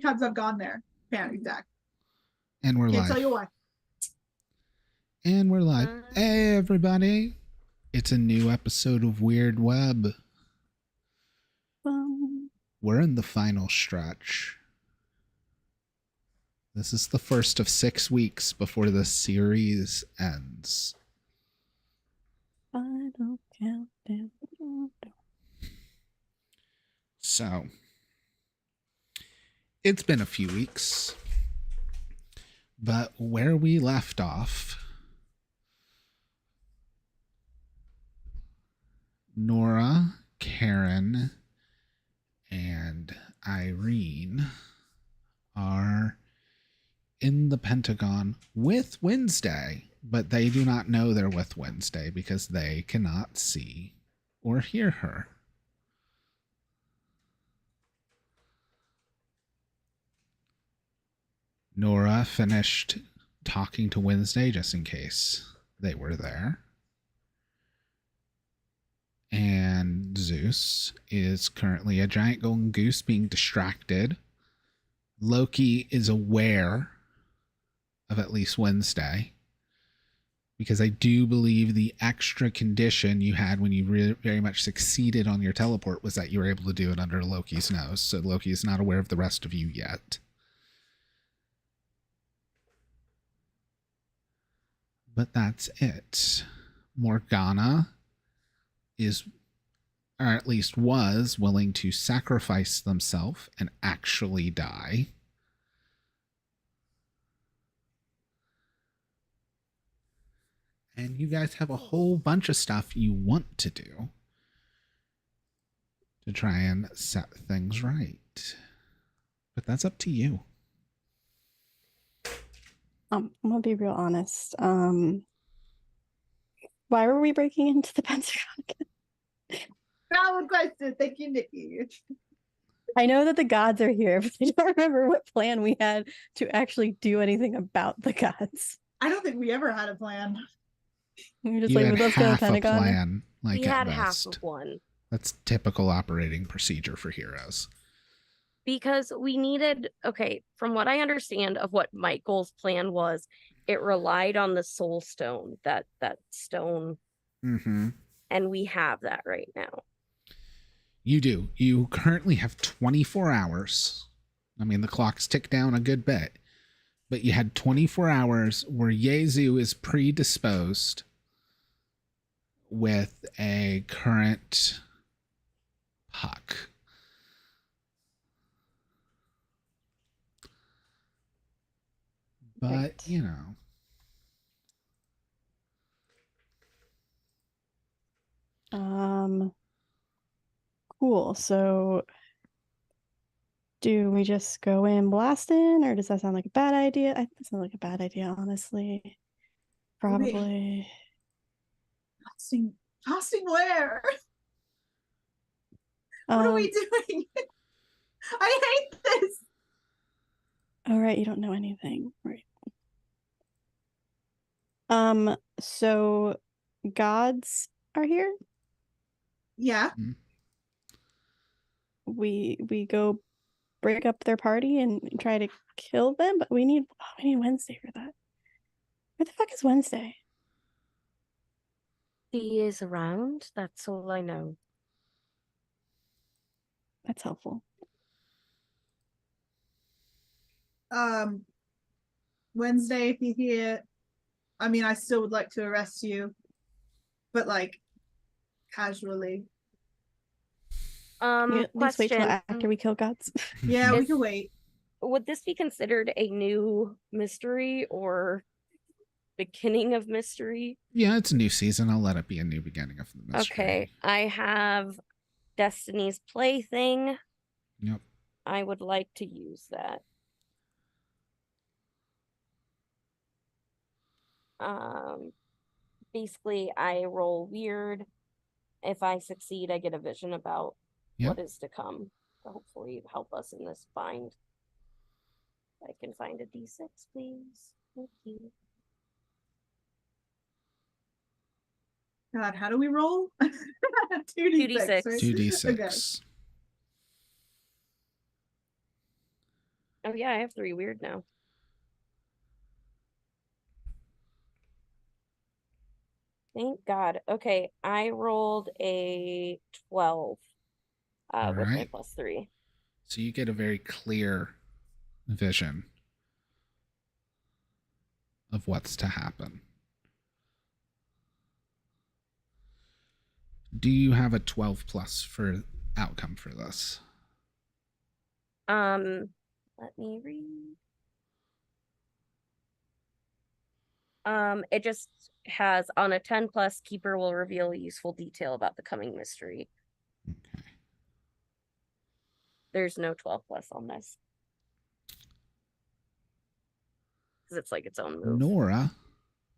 many times I've gone there. Panic attack. And we're Can't live. tell you why. And we're live. Hey, everybody. It's a new episode of Weird Web. We're in the final stretch. This is the first of 6 weeks before the series ends. Final countdown. So, it's been a few weeks. But where we left off, Nora, Karen, and Irene are in the Pentagon with Wednesday, but they do not know they're with Wednesday because they cannot see or hear her. Nora finished talking to Wednesday just in case they were there. And Zeus is currently a giant golden goose being distracted. Loki is aware of at least Wednesday, because I do believe the extra condition you had when you very much succeeded on your teleport was that you were able to do it under Loki's nose. So Loki is not aware of the rest of you yet. But that's it. Morgana is, or at least was, willing to sacrifice themselves and actually die. And you guys have a whole bunch of stuff you want to do to try and set things right. But that's up to you. I'm gonna be real honest. Why were we breaking into the Pentagon? Valid question. Thank you, Nikki. I know that the gods are here, but I don't remember what plan we had to actually do anything about the gods. I don't think we ever had a plan. You're just You like, had let's go to half the a Pentagon. plan, like we at had best. half of one. That's typical operating procedure for heroes. Because we needed, okay, from what I understand of what Michael's plan was, it relied on the soul stone, that stone. Mm-hmm. And we have that right now. You do. You currently have 24 hours. I mean, the clocks tick down a good bit. But you had 24 hours where Yezu is predisposed with a current puck. But, Right. you know. Cool. So do we just go in blasting, or does that sound like a bad idea? I think that sounds like a bad idea, honestly. Probably. Fasting where? What are we doing? I hate this. Oh, right, you don't know anything. Right. So gods are here. Yeah. We go break up their party and try to kill them, but we need Wednesday for that. Where the fuck is Wednesday? He is around. That's all I know. That's helpful. Wednesday, if you hear, I mean, I still would like to arrest you, but like casually. Let's wait till Question. after we kill gods. Yeah, we Is- can wait. Would this be considered a new mystery or beginning of mystery? Yeah, it's a new season. I'll let it be a new beginning of the mystery. Okay, I have Destiny's Plaything. Yep. I would like to use that. Basically, I roll weird. If I succeed, I get a vision about Yep. what is to come to hopefully help us in this bind. I can find a D6, please. Thank you. God, how do we roll? 2d6. 2d6. Right? 2d6. Okay. Oh yeah, I have 3 weird now. Thank God. Okay, I rolled a 12 All with my right. +3. So you get a very clear vision of what's to happen. Do you have a 12 plus for outcome for this? Let me read. It just has on a 10 plus, keeper will reveal a useful detail about the coming mystery. Okay. There's no 12 plus on this. Because it's like its own move. Nora.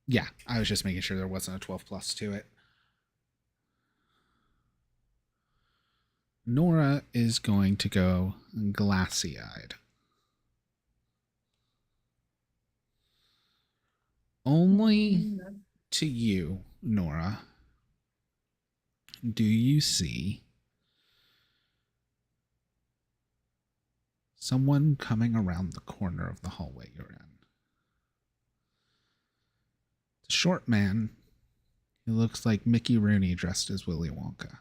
Yeah, I was just making sure there wasn't a 12 plus to it. Nora is going to go glassy eyed. Only to you, Nora, do you see someone coming around the corner of the hallway you're in. The short man, he looks like Mickey Rooney dressed as Willy Wonka.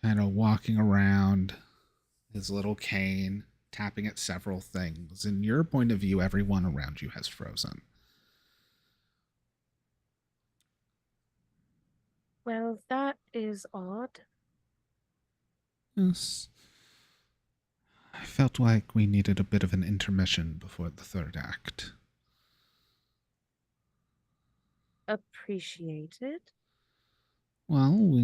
Kind of walking around his little cane, tapping at several things. In your point of view, everyone around you has frozen. Well, that is odd. Yes. I felt like we needed a bit of an intermission before the third act. Appreciated. Well,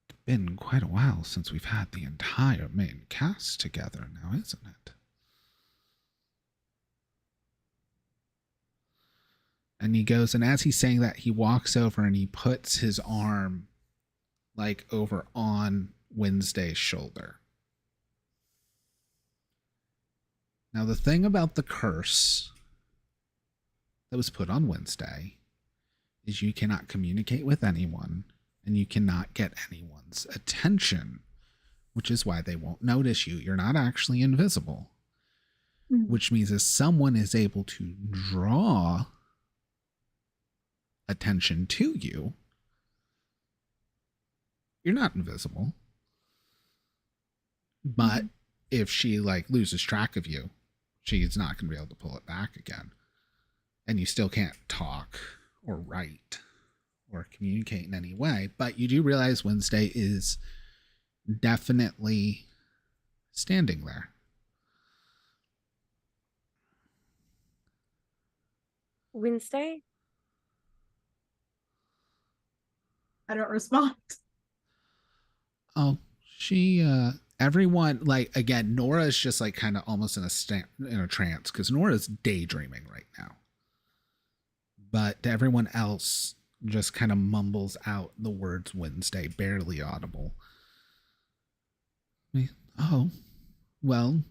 it's been quite a while since we've had the entire main cast together now, isn't it? And he goes, and as he's saying that, he walks over and he puts his arm like over on Wednesday's shoulder. Now, the thing about the curse that was put on Wednesday is you cannot communicate with anyone and you cannot get anyone's attention, which is why they won't notice you. You're not actually invisible, which means if someone is able to draw attention to you, you're not invisible. But if she like loses track of you, she's not going to be able to pull it back again. And you still can't talk or write or communicate in any way. But you do realize Wednesday is definitely standing there. Wednesday? I don't respond. Oh, she everyone, like, again, Nora's just like kind of almost in a trance because Nora's daydreaming right now. But everyone else just kind of mumbles out the words Wednesday, barely audible. Oh, well,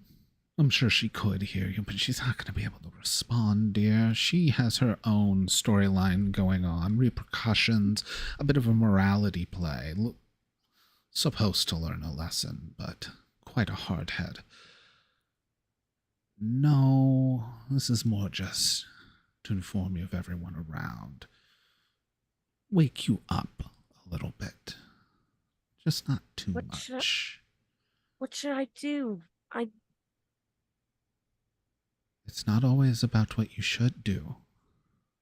I'm sure she could hear you, but she's not going to be able to respond, dear. She has her own storyline going on, repercussions, a bit of a morality play. Supposed to learn a lesson, but quite a hard head. No, this is more just to inform you of everyone around. Wake you up a little bit. Just not too much. What should I do? It's not always about what you should do.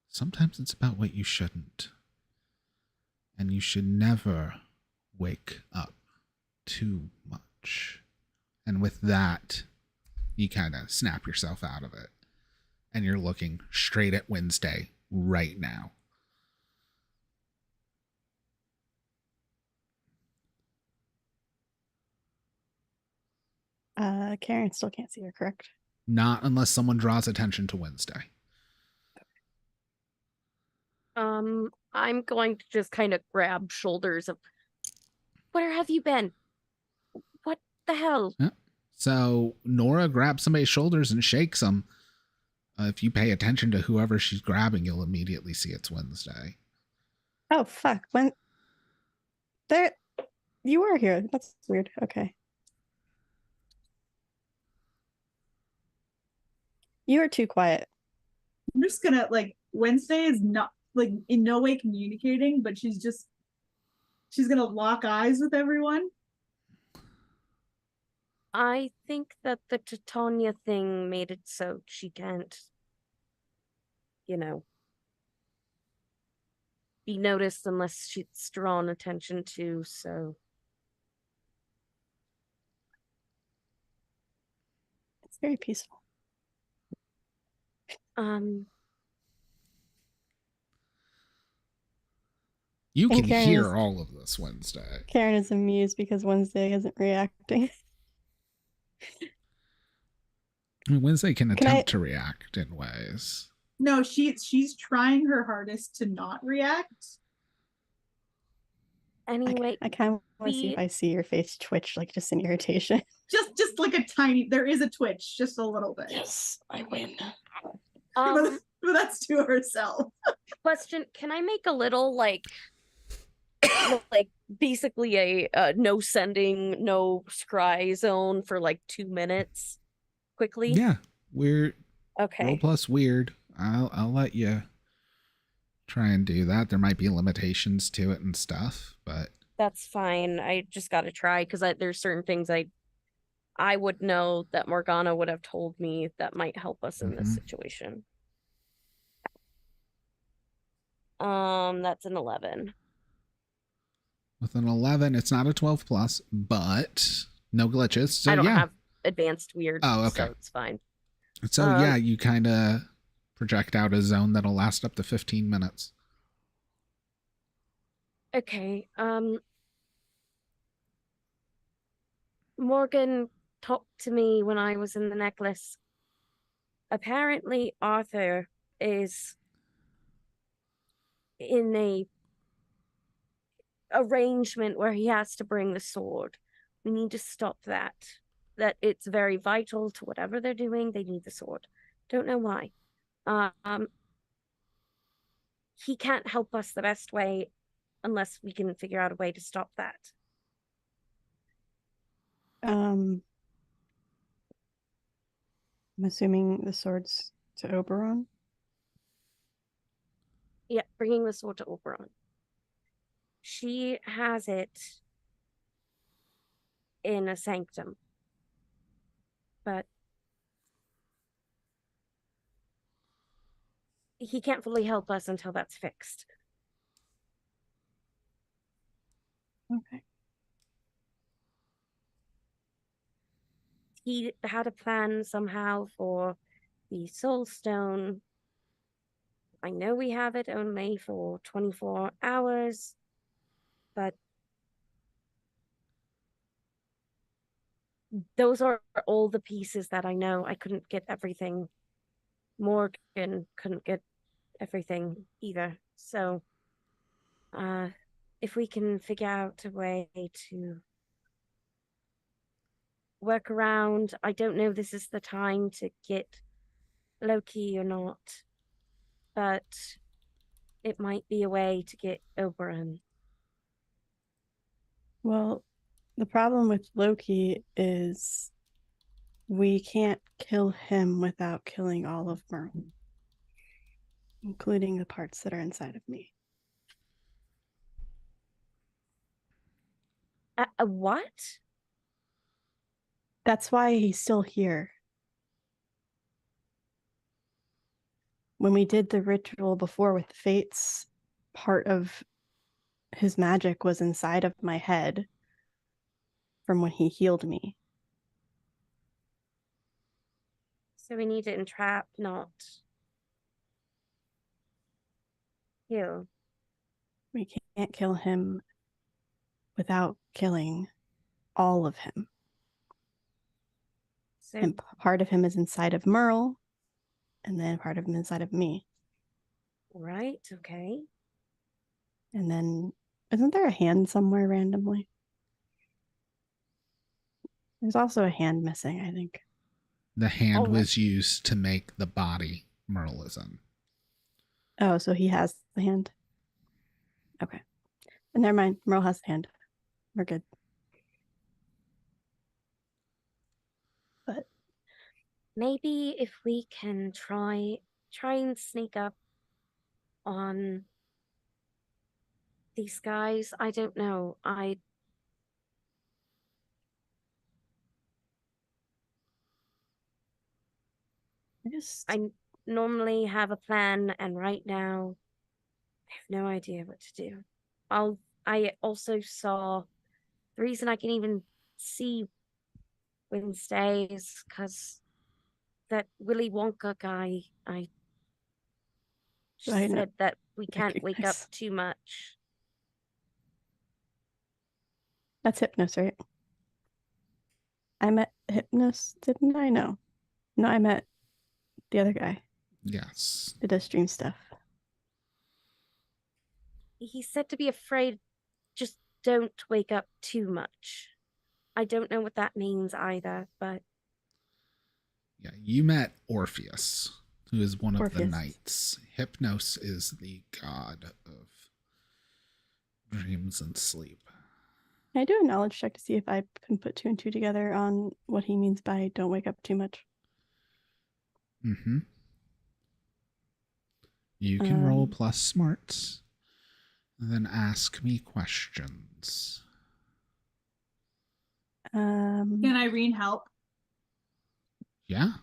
Sometimes it's about what you shouldn't. And you should never wake up too much. And with that, you kind of snap yourself out of it. And you're looking straight at Wednesday right now. Karen still can't see her, correct? Not unless someone draws attention to Wednesday. I'm going to just kind of grab shoulders of, where have you been? What the hell? Yeah. So Nora grabs somebody's shoulders and shakes them. If you pay attention to whoever she's grabbing, you'll immediately see it's Wednesday. Oh fuck! When there, You are here. That's weird. Okay. You are too quiet. I'm just gonna like Wednesday is not like in no way communicating, but she's gonna lock eyes with everyone. I think that the Titania thing made it so she can't, you know, be noticed unless she's drawn attention to, so It's very peaceful. You And can Karen hear is- all of this Wednesday. Karen is amused because Wednesday isn't reacting. I mean, Wednesday can Can I- attempt to react in ways. No, she's trying her hardest to not react. anyway, I kind of want to see if we- I see your face twitch, like just in irritation. Just like a tiny there is a twitch, just a little bit. Yes, I win. But that's to herself. question, can I make a little like like basically a no sending, no scry zone for like 2 minutes quickly? Yeah, weird. Roll Okay. plus weird. I'll let you try and do that. There might be limitations to it and stuff, but That's fine. I just got to try because there's certain things I would know that Morgana would have told me that might help us in this Mhm. situation. That's an 11. with an 11, it's not a 12 plus, but no glitches. So I don't yeah. have advanced weird. Oh, okay. So it's fine. So yeah, you kind of project out a zone that'll last up to 15 minutes. Okay. Morgan talked to me when I was in the necklace. Apparently, Arthur is in a arrangement where he has to bring the sword. We need to stop that. That it's very vital to whatever they're doing. They need the sword. Don't know why. He can't help us the best way unless we can figure out a way to stop that. I'm assuming the sword's to Oberon. Yeah, bringing the sword to Oberon. She has it in a sanctum. But he can't fully help us until that's fixed. Okay. He had a plan somehow for the soul stone. I know we have it only for 24 hours, but those are all the pieces that I know. I couldn't get everything. Morgan couldn't get everything either. So, if we can figure out a way to work around, I don't know this is the time to get Loki or not, but it might be a way to get Oberon. Well, the problem with Loki is we can't kill him without killing all of Merle, including the parts that are inside of me. A what? That's why he's still here. When we did the ritual before with the fates, part of his magic was inside of my head from when he healed me. So we need to entrap, not heal. We can't kill him without killing all of him. So And part of him is inside of Merle, and then part of him inside of me. right, okay. And then, isn't there a hand somewhere randomly? There's also a hand missing, I think. The hand Oh, was used to make the body Merle is in. Oh, so he has the hand? Okay. And never mind, Merle has the hand. We're good. Maybe if we can try and sneak up on these guys. I don't know. I normally have a plan, and right now I have no idea what to do. I also saw the reason I can even see Wednesday is because that Willy Wonka guy, I I know. said that we can't wake up Recognize. too much. That's Hypnos, right? I met Hypnos, didn't I? No. No, I met the other guy Yes. who does dream stuff. He said to be afraid, just don't wake up too much. I don't know what that means either, but Yeah, you met Orpheus, who is one of the Orpheus. knights. Hypnos is the god of dreams and sleep. Can I do a knowledge check to see if I can put 2 and 2 together on what he means by don't wake up too much? Mm-hmm. You can roll Um, plus smarts, and then ask me questions. Um, Can Irene help? Yeah?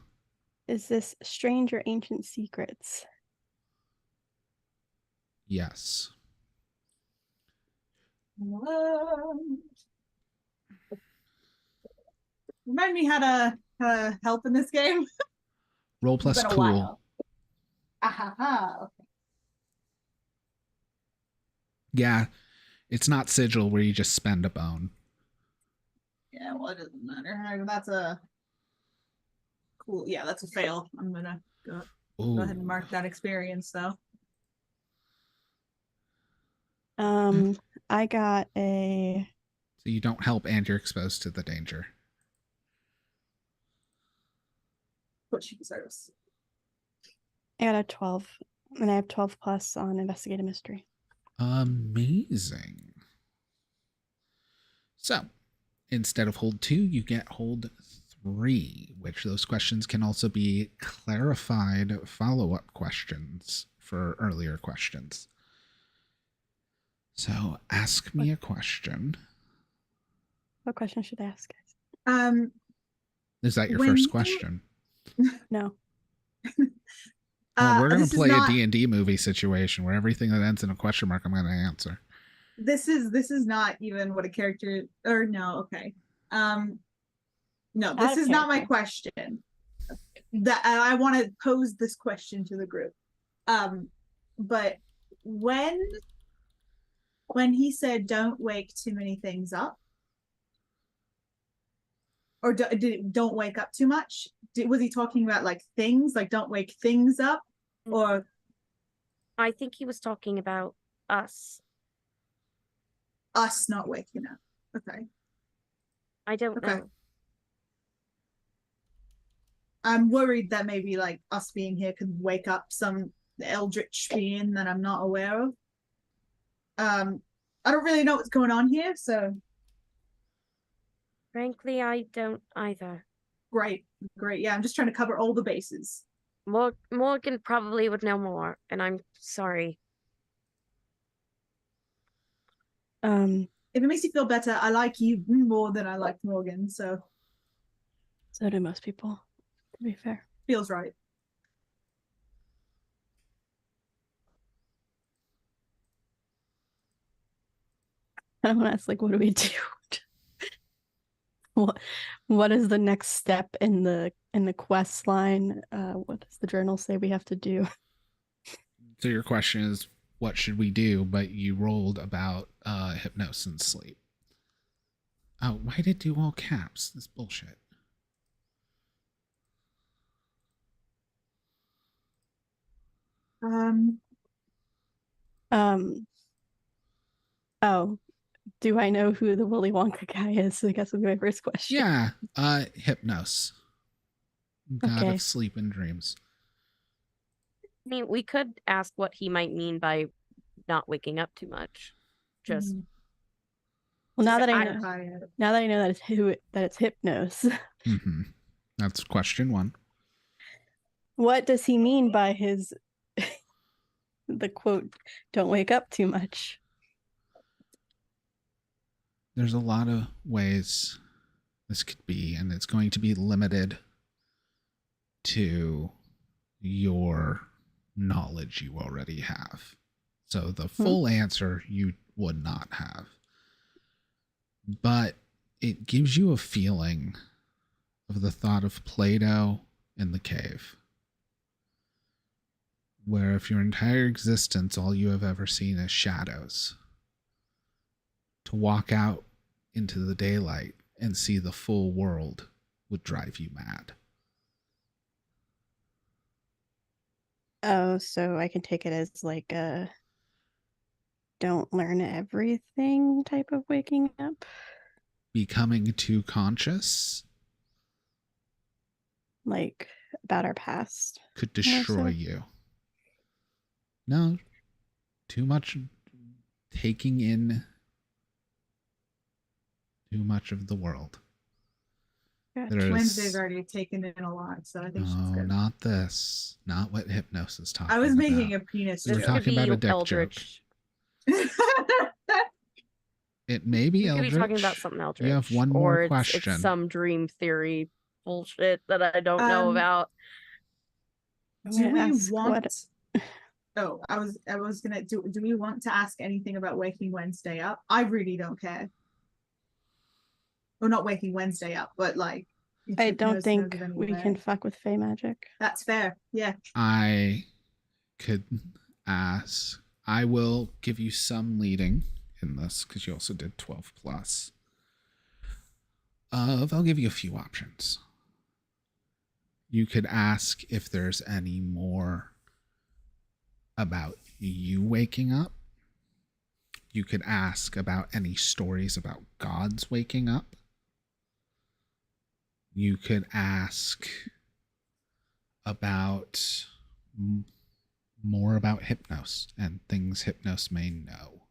is this strange or ancient secrets? Yes. Remind me how to help in this game. Roll It's plus been a cool. while. Ahaha. Yeah, it's not sigil where you just spend a bone. Yeah, well, it doesn't matter. That's a cool. Yeah, that's a fail. I'm gonna go ahead and Ooh. mark that experience though. I got a So you don't help and you're exposed to the danger. What she deserves. I got a 12, and I have 12 plus on investigate a mystery. Amazing. So, instead of hold 2, you get hold 3, which those questions can also be clarified follow-up questions for earlier questions. So, ask me a question. What question should I ask, guys? Is that your When first you- question? No. Well, we're going this to is play not- a D&D movie situation where everything that ends in a question mark I'm going to answer. This is not even what a character or no, okay. No, Out this of is not my character. question. That I want to pose this question to the group. But when he said don't wake too many things up, or don't wake up too much, was he talking about like things, like don't wake things up, or I think he was talking about us. us not waking up? Okay. I don't Okay. know. I'm worried that maybe like us being here could wake up some eldritch being that I'm not aware of. I don't really know what's going on here, so Frankly, I don't either. great. Yeah, I'm just trying to cover all the bases. Morgan probably would know more, and I'm sorry. If it makes you feel better, I like you more than I like Morgan, so So do most people, to be fair. feels right. I want to ask, like, what do we do? What is the next step in the quest line? What does the journal say we have to do? So your question is, what should we do? But you rolled about hypnosis and sleep. Oh, why did it do all caps? This bullshit. Oh, do I know who the Willy Wonka guy is? I guess would be my first question. Yeah, Hypnos. God Okay. of sleep and dreams. I mean, we could ask what he might mean by not waking up too much. Just Well, now that I Just know that it's Hypnos. Mm-hmm. That's question 1. What does he mean by his the quote, "Don't wake up too much"? There's a lot of ways this could be, and it's going to be limited to your knowledge you already have. So the full answer you would not have. But it gives you a feeling of the thought of Plato in the cave, where if your entire existence all you have ever seen is shadows, to walk out into the daylight and see the full world would drive you mad. Oh, so I can take it as like a don't learn everything type of waking up? Becoming too conscious Like about our past? could More destroy so? you. No, too much taking in too much of the world. Gotcha. There's- Wednesday's already taken in a lot, so I think she's No, good. not this. Not what Hypnos is talking I was making about. a penis We were This joke. could talking be about a dick Eldritch. It may be We could Eldritch. be talking about something Eldritch. You have one more or question. It's some dream theory bullshit that I don't know Um, about. I'm Do gonna we ask want? what- Oh, I was gonna do. Do we want to ask anything about waking Wednesday up? I really don't care. Well, not waking Wednesday up, but like. if I Hypnos don't knows think of any we way. can fuck with Fey magic. That's fair. Yeah. I could ask. I will give you some leading in this because you also did 12 plus. I'll give you a few options. You could ask if there's any more about you waking up. You could ask about any stories about gods waking up. You could ask about more about Hypnos and things Hypnos may know.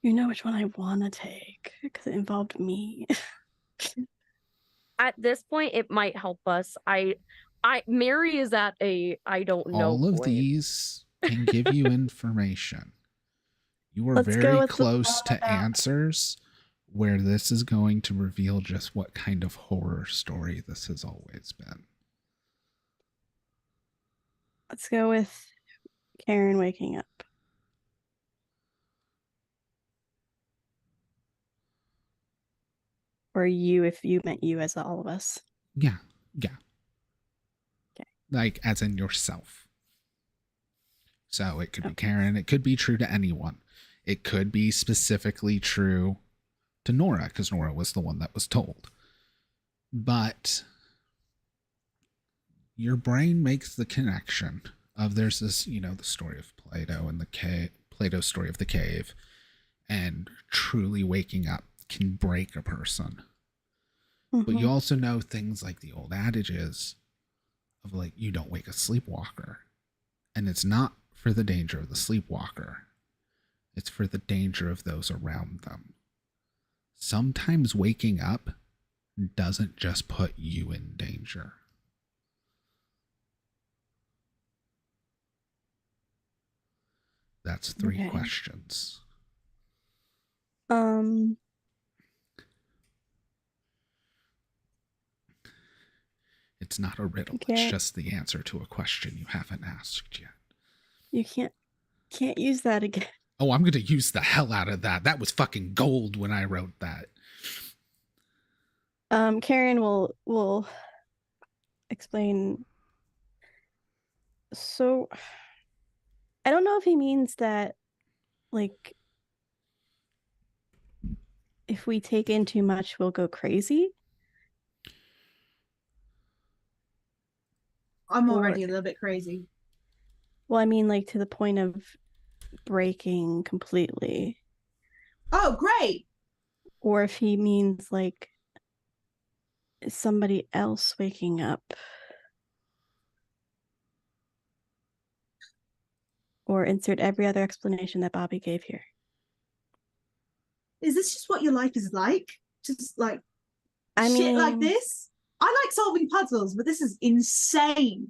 You know which one I want to take because it involved me. At this point, it might help us. Mary is at a I don't know. All of point. these can give you information. You are Let's go very with the close one to about- answers where this is going to reveal just what kind of horror story this has always been. Let's go with Karen waking up. Or you, if you meant you as all of us. Yeah. Okay. Like, as in yourself. So it could be Karen. It could be true to anyone. It could be specifically true to Nora, because Nora was the one that was told. But your brain makes the connection of there's this, the story of Plato and the cave, Plato's story of the cave, and truly waking up can break a person. But you also know things like the old adages of like, you don't wake a sleepwalker. And it's not for the danger of the sleepwalker. It's for the danger of those around them. Sometimes waking up doesn't just put you in danger. That's 3 Okay. questions. It's not a riddle. Okay. It's just the answer to a question you haven't asked yet. You can't use that again. Oh, I'm going to use the hell out of that. That was fucking gold when I wrote that. Karen will explain. So I don't know if he means that, like, if we take in too much, we'll go crazy. I'm Or- already a little bit crazy. Well, I mean, like, to the point of breaking completely. Oh, great. Or if he means, like, somebody else waking up. Or insert every other explanation that Bobby gave here. Is this just what your life is like? Just like I shit like mean, this. I like solving puzzles, but this is insane.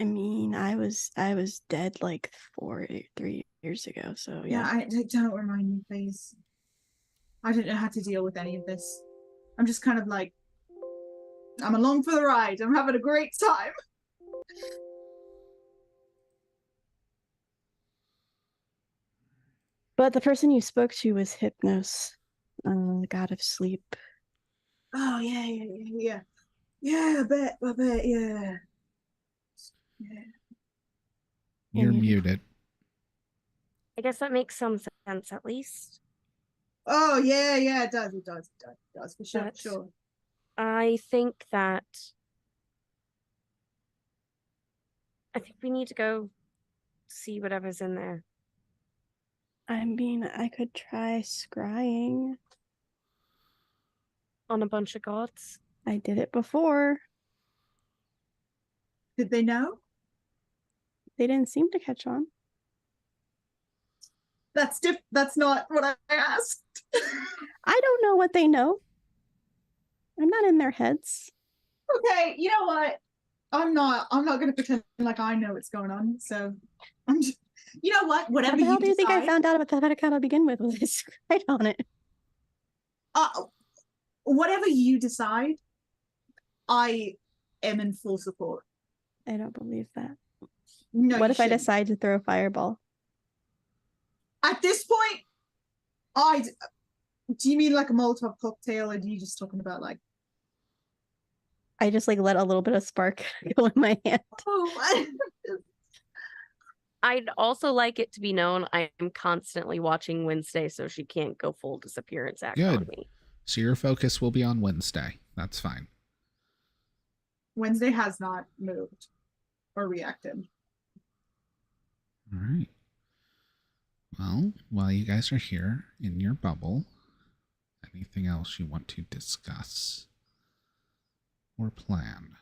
I was dead like 3 years ago. So Yeah, yeah. don't remind me, please. I don't know how to deal with any of this. I'm just kind of like, I'm along for the ride. I'm having a great time. But the person you spoke to was Hypnos, the god of sleep. Oh yeah. Yeah, I bet, yeah. Yeah. You're You're muted. muted. I guess that makes some sense at least. Oh yeah, it does, for sure, But- sure. I think we need to go see whatever's in there. I mean, I could try scrying. On a bunch of gods. I did it before. Did they know? They didn't seem to catch on. That's not what I asked. I don't know what they know. I'm not in their heads. Okay, you know what? I'm not gonna pretend like I know what's going on. So I'm just, you know what? Whatever How the hell you do you think I decide, found out about that account to begin with? Was I scried on it? whatever you decide, I am in full support. I don't believe that. No, What you if I shouldn't. decide to throw a fireball? At this point, do you mean like a Molotov cocktail, or do you just talking about like? I just like let a little bit of spark go in my hand. Oh, I'd also like it to be known I am constantly watching Wednesday, so she can't go full disappearance act on Good. me. So your focus will be on Wednesday. That's fine. Wednesday has not moved or reacted. All right. Well, while you guys are here in your bubble, anything else you want to discuss or plan?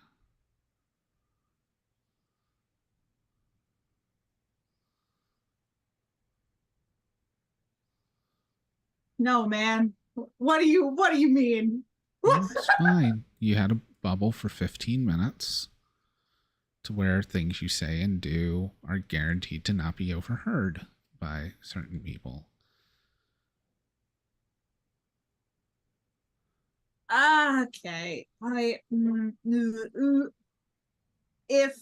No, man. What do you mean? It's fine. You had a bubble for 15 minutes to where things you say and do are guaranteed to not be overheard by certain people. Okay. If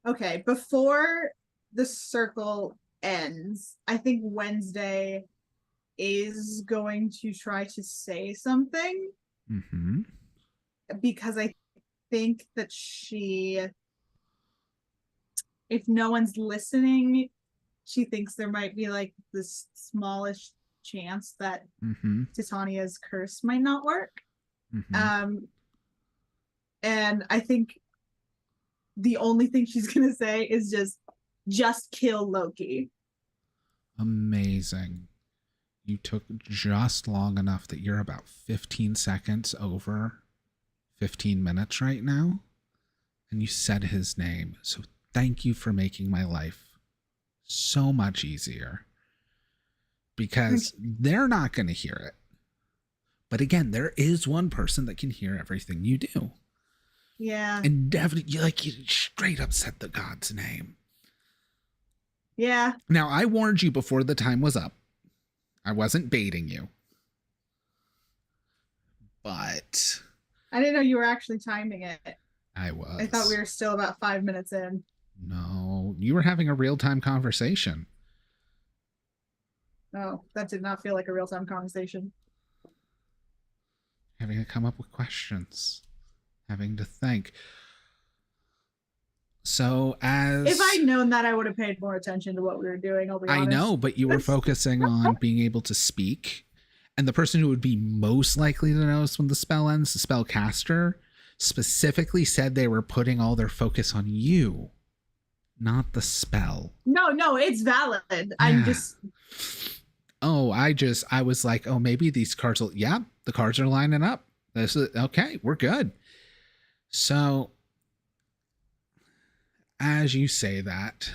okay, before the circle ends, I think Wednesday is going to try to say something Mm-hmm. because I think that if no one's listening, she thinks there might be like this smallish chance that Mm-hmm. Titania's curse might not work. Mm-hmm. And I think the only thing she's gonna say is just kill Loki. Amazing. You took just long enough that you're about 15 seconds over 15 minutes right now, and you said his name. So thank you for making my life so much easier, because they're not going to hear it. But again, there is one person that can hear everything you do. Yeah. And definitely, you straight up said the god's name. Yeah. Now, I warned you before the time was up. I wasn't baiting you. But I didn't know you were actually timing it. I was. I thought we were still about 5 minutes in. No, you were having a real-time conversation. Oh, that did not feel like a real-time conversation. Having to come up with questions. Having to think. So If I'd known that, I would have paid more attention to what we were doing. I'll be honest. I know, but you were focusing on being able to speak. And the person who would be most likely to notice when the spell ends, the spellcaster, specifically said they were putting all their focus on you, not the spell. No, it's valid. I'm just. Oh, I was like, oh, maybe these cards will. Yeah, the cards are lining up. This is okay. We're good. So, as you say that,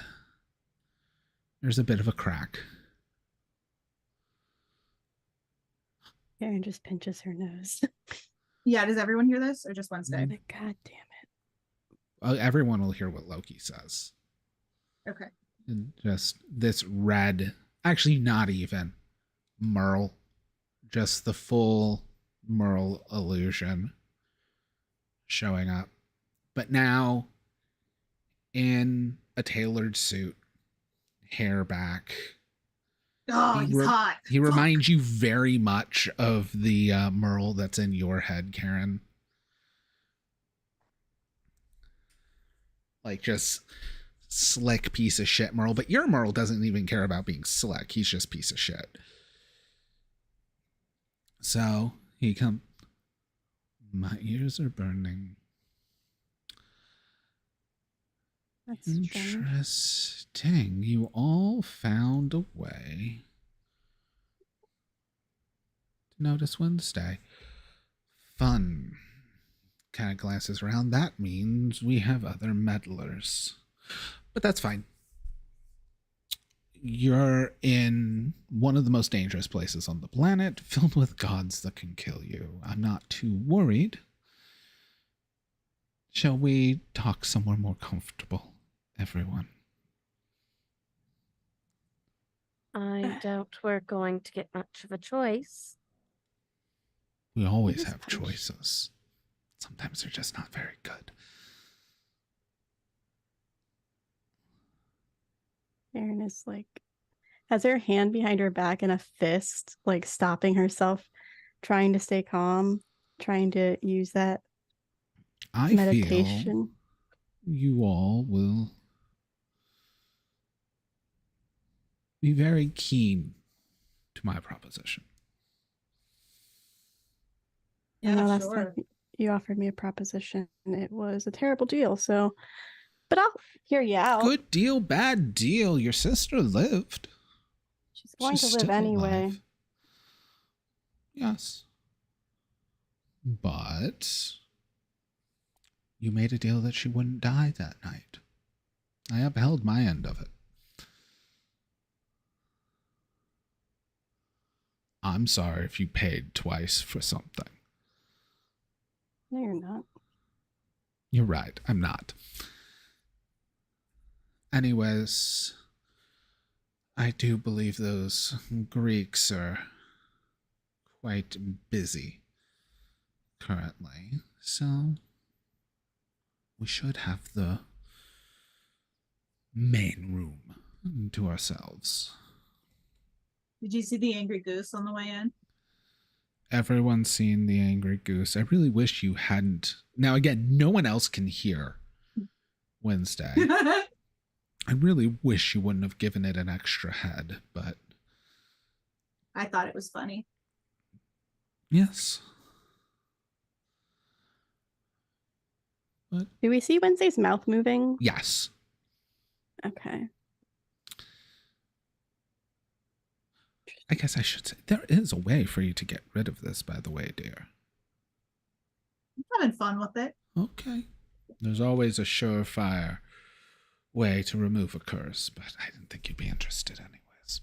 there's a bit of a crack. Karen just pinches her nose. Yeah, does everyone hear this or just Wednesday? Like, God damn it. Everyone will hear what Loki says. Okay. And just this red, actually not even Merle, just the full Merle illusion showing up. But now in a tailored suit, hair back. Oh, he's hot. He reminds you very much of the Merle that's in your head, Karen. Like just slick piece of shit Merle, but your Merle doesn't even care about being slick. He's just piece of shit. So he comes. My ears are burning. That's strange. Interesting. You all found a way to notice Wednesday. Fun. Kind of glances around. That means we have other meddlers. But that's fine. You're in one of the most dangerous places on the planet, filled with gods that can kill you. I'm not too worried. Shall we talk somewhere more comfortable, everyone? I doubt we're going to get much of a choice. We always It is have punch. choices. Sometimes they're just not very good. Erin is like, has her hand behind her back and a fist, like stopping herself, trying to stay calm, trying to use that I feel meditation. you all will be very keen to my proposition. You know, Yeah, last sure. time you offered me a proposition, it was a terrible deal. So, but I'll hear you out. Good deal, bad deal. Your sister lived. She's going She's to live still anyway. alive. Yes. But you made a deal that she wouldn't die that night. I upheld my end of it. I'm sorry if you paid twice for something. No, you're not. You're right, I'm not. Anyways, I do believe those Greeks are quite busy currently, so we should have the main room to ourselves. Did you see the angry goose on the way in? Everyone's seen the angry goose. I really wish you hadn't. Now, again, no one else can hear Wednesday. I really wish you wouldn't have given it an extra head, but I thought it was funny. yes. But Do we see Wednesday's mouth moving? yes. Okay. I guess I should say there is a way for you to get rid of this, by the way, dear. I'm having fun with it. Okay. There's always a surefire way to remove a curse, but I didn't think you'd be interested anyways.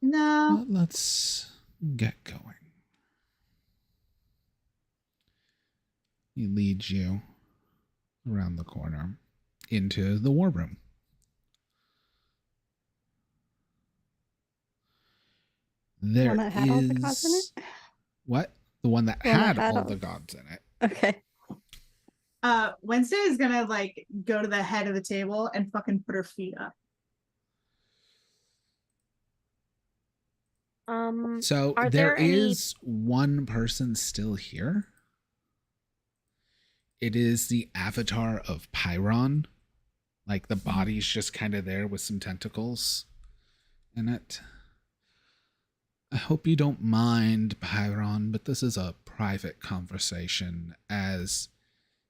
No. But let's get going. He leads you around the corner into the war room. There One that had all the gods in it? What? The one that The one that had had all all- the gods in it. Okay. Wednesday is gonna like go to the head of the table and fucking put her feet up. So Are there there any- is one person still here. It is the avatar of Pyron. Like the body's just kind of there with some tentacles in it. I hope you don't mind, Pyron, but this is a private conversation as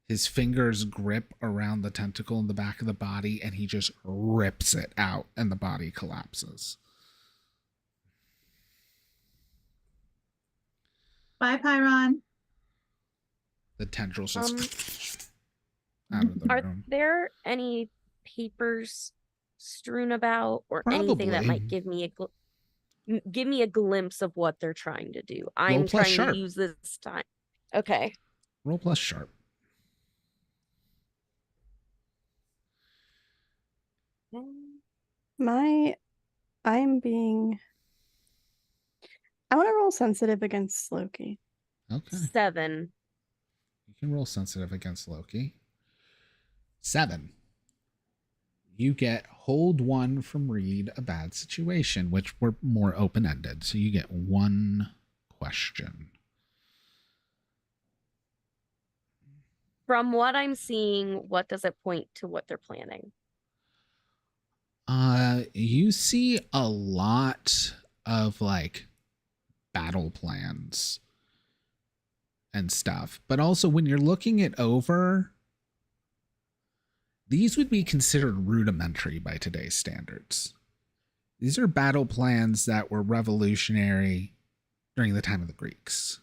his fingers grip around the tentacle in the back of the body and he just rips it out and the body collapses. Bye, Pyron. The tendrils just out of the Are room. there any papers strewn about or anything that Probably. might give me a give me a glimpse of what they're trying to do. I'm plus trying sharp. to use this time. Okay. Roll plus sharp. I want to roll sensitive against Loki. Okay. 7. You can roll sensitive against Loki. 7. You get hold 1 from read a bad situation, which were more open-ended. So you get 1 question. From what I'm seeing, what does it point to what they're planning? You see a lot of like battle plans and stuff, but also when you're looking it over, these would be considered rudimentary by today's standards. These are battle plans that were revolutionary during the time of the Greeks.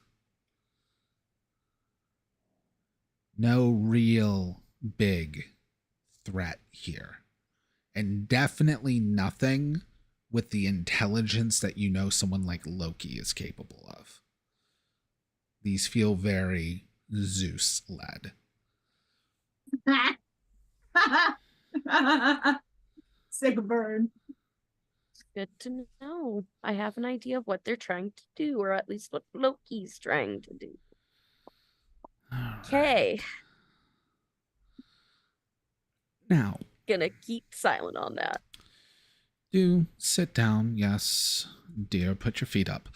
No real big threat here. And definitely nothing with the intelligence that you know someone like Loki is capable of. These feel very Zeus-led. Sick burn. Good to know. I have an idea of what they're trying to do, or at least what Loki's trying to do. Okay. Now, Gonna keep silent on that. do sit down. Yes, dear, put your feet up.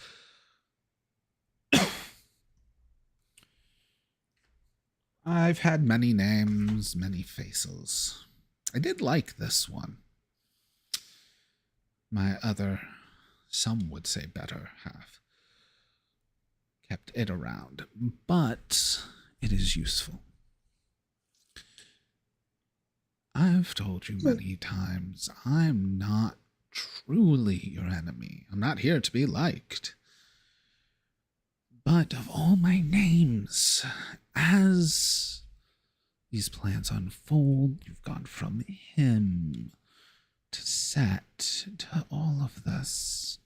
I've had many names, many faces. I did like this one. My other, some would say better half, kept it around, but it is useful. I've told you many times, I'm not truly your enemy. I'm not here to be liked. But of all my names, as these plans unfold, you've gone from him to Set to all of this.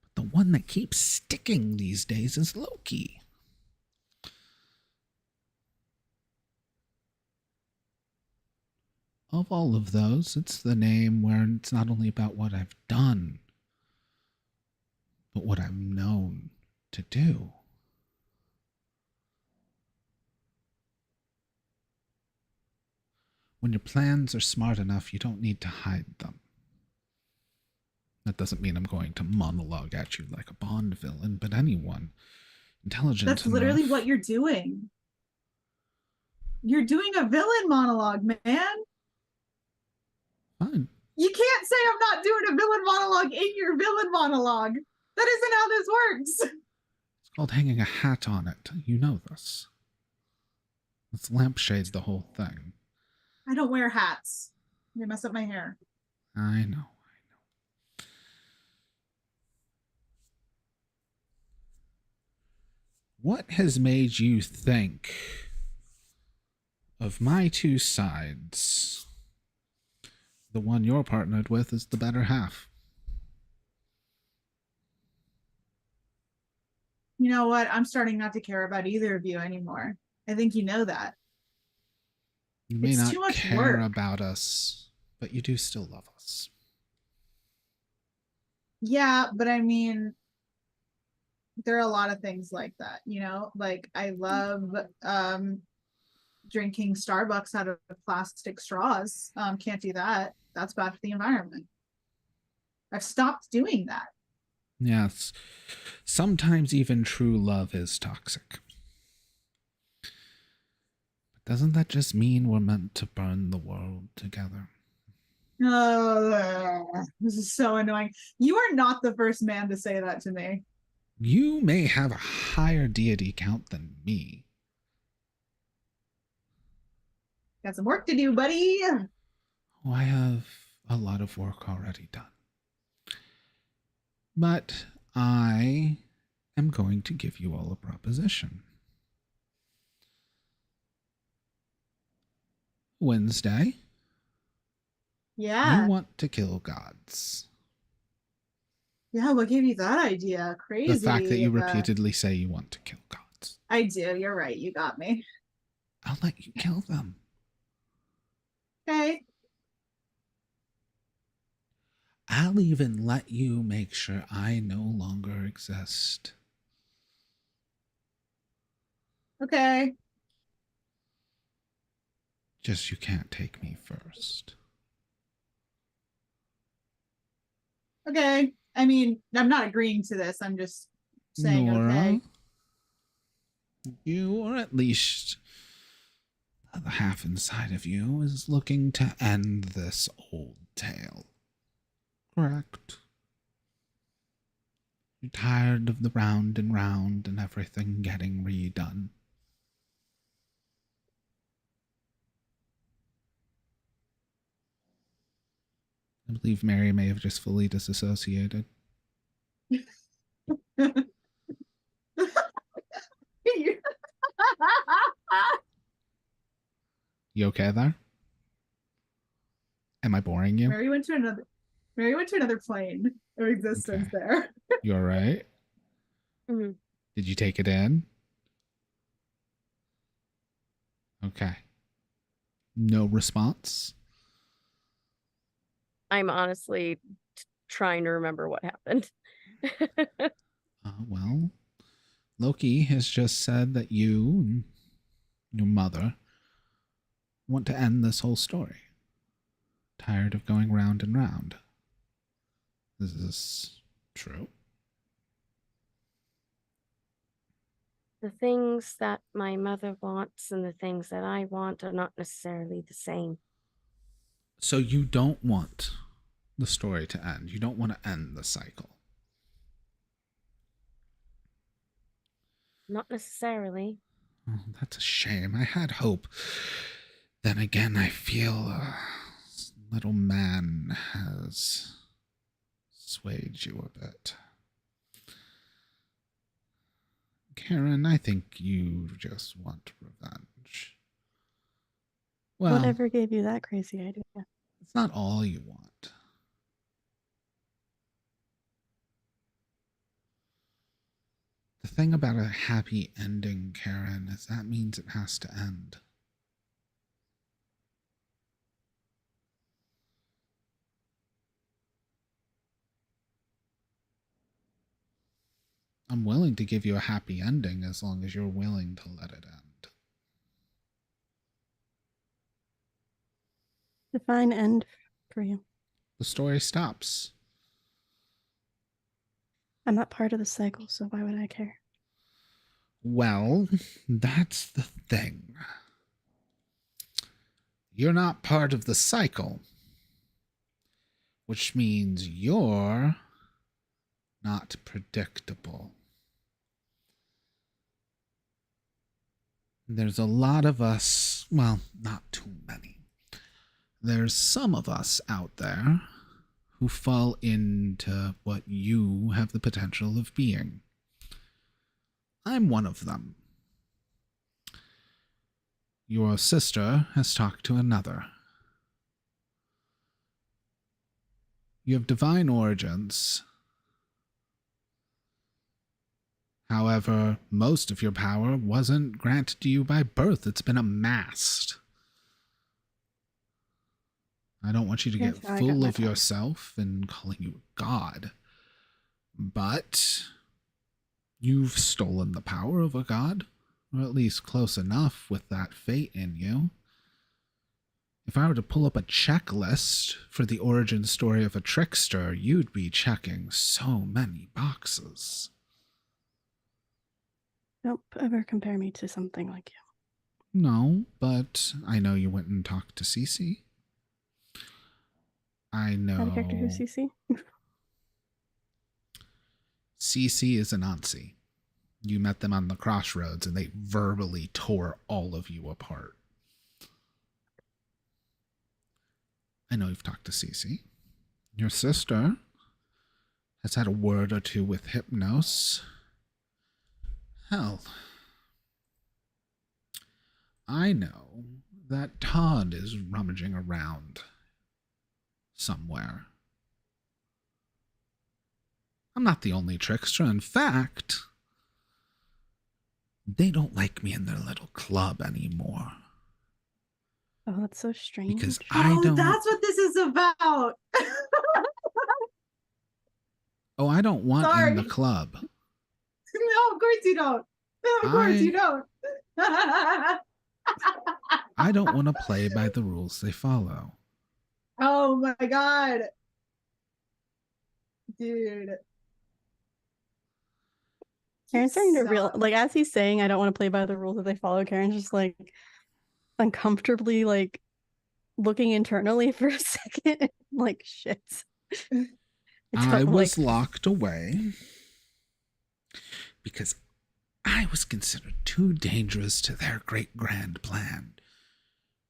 But the one that keeps sticking these days is Loki. Of all of those, it's the name where it's not only about what I've done, but what I'm known to do. When your plans are smart enough, you don't need to hide them. That doesn't mean I'm going to monologue at you like a Bond villain, but anyone intelligent That's literally enough- what you're doing. You're doing a villain monologue, man. Fine. You can't say I'm not doing a villain monologue in your villain monologue. That isn't how this works. It's called hanging a hat on it. You know this. Let's lampshade the whole thing. I don't wear hats. They mess up my hair. I know. What has made you think of my two sides? The one you're partnered with is the better half. You know what? I'm starting not to care about either of you anymore. I think you know that. You may It's not too much care work. about us, but you do still love us. Yeah, but I mean, there are a lot of things like that, you know? Like I love drinking Starbucks out of plastic straws. Can't do that. That's bad for the environment. I've stopped doing that. Yes. Sometimes even true love is toxic. But doesn't that just mean we're meant to burn the world together? This is so annoying. You are not the first man to say that to me. You may have a higher deity count than me. Got some work to do, buddy. Oh, I have a lot of work already done. But I am going to give you all a proposition. Wednesday, Yeah. you want to kill gods. Yeah, what gave you that idea? Crazy. The fact that you repeatedly say you want to kill gods. I do. You're right. You got me. I'll let you kill them. Okay. I'll even let you make sure I no longer exist. Okay. Just you can't take me first. Okay. I mean, I'm not agreeing to this. I'm just saying okay. You, or at least the half inside of you, is looking to end this old tale. Correct? You're tired of the round and round and everything getting redone. I believe Mary may have just fully disassociated. You okay there? Am I boring you? Mary went to another plane of existence Okay. there. You alright? Mm-hmm. Did you take it in? Okay. No response? I'm honestly trying to remember what happened. Well, Loki has just said that you and your mother want to end this whole story. Tired of going round and round. Is this true? The things that my mother wants and the things that I want are not necessarily the same. So you don't want the story to end. You don't want to end the cycle. Not necessarily. Oh, that's a shame. I had hope. Then again, I feel little man has swayed you a bit. Karen, I think you just want revenge. Well, Whatever gave you that crazy idea? it's not all you want. The thing about a happy ending, Karen, is that means it has to end. I'm willing to give you a happy ending as long as you're willing to let it end. Define end for you. The story stops. I'm not part of the cycle, so why would I care? Well, that's the thing. You're not part of the cycle, which means you're not predictable. There's a lot of us, well, not too many. There's some of us out there who fall into what you have the potential of being. I'm one of them. Your sister has talked to another. You have divine origins. However, most of your power wasn't granted to you by birth. It's been amassed. I don't want you to get That's how I got full my of power. yourself and calling you a god. But you've stolen the power of a god, or at least close enough with that fate in you. If I were to pull up a checklist for the origin story of a trickster, you'd be checking so many boxes. Don't ever compare me to something like you. No, but I know you went and talked to Cece. I know. That a character who's CC? Cece is a Nazi. You met them on the crossroads and they verbally tore all of you apart. I know you've talked to Cece. Your sister has had a word or two with Hypnos. Hell, I know that Todd is rummaging around somewhere. I'm not the only trickster. In fact, they don't like me in their little club anymore. Oh, that's so strange. Because I Oh, don't. that's what this is about. Oh, I don't want in the Sorry. club. No, of course you don't. No, of course you don't. I don't want to play by the rules they follow. Oh my god. Dude. Karen's starting to real So- like as he's saying, I don't want to play by the rules that they follow. Karen's just like uncomfortably like looking internally for a second. Like shit. I was locked away because I was considered too dangerous to their great grand plan.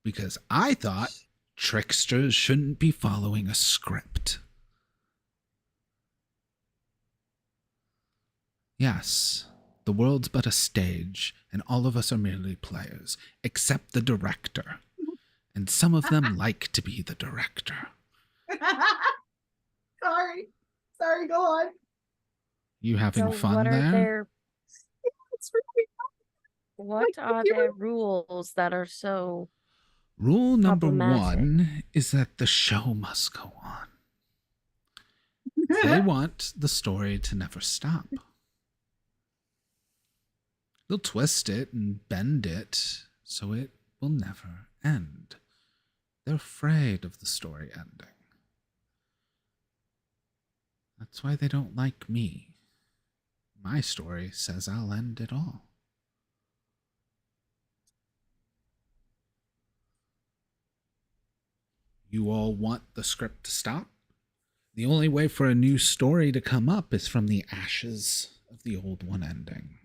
Because I thought tricksters shouldn't be following a script. Yes, the world's but a stage, and all of us are merely players, except the director. And some of them like to be the director. Sorry, go on. You having So fun what are there? their It's really what are computer- their rules that are so Rule number problematic? 1 is that the show must go on. They want the story to never stop. They'll twist it and bend it so it will never end. They're afraid of the story ending. That's why they don't like me. My story says I'll end it all. You all want the script to stop? The only way for a new story to come up is from the ashes of the old one ending.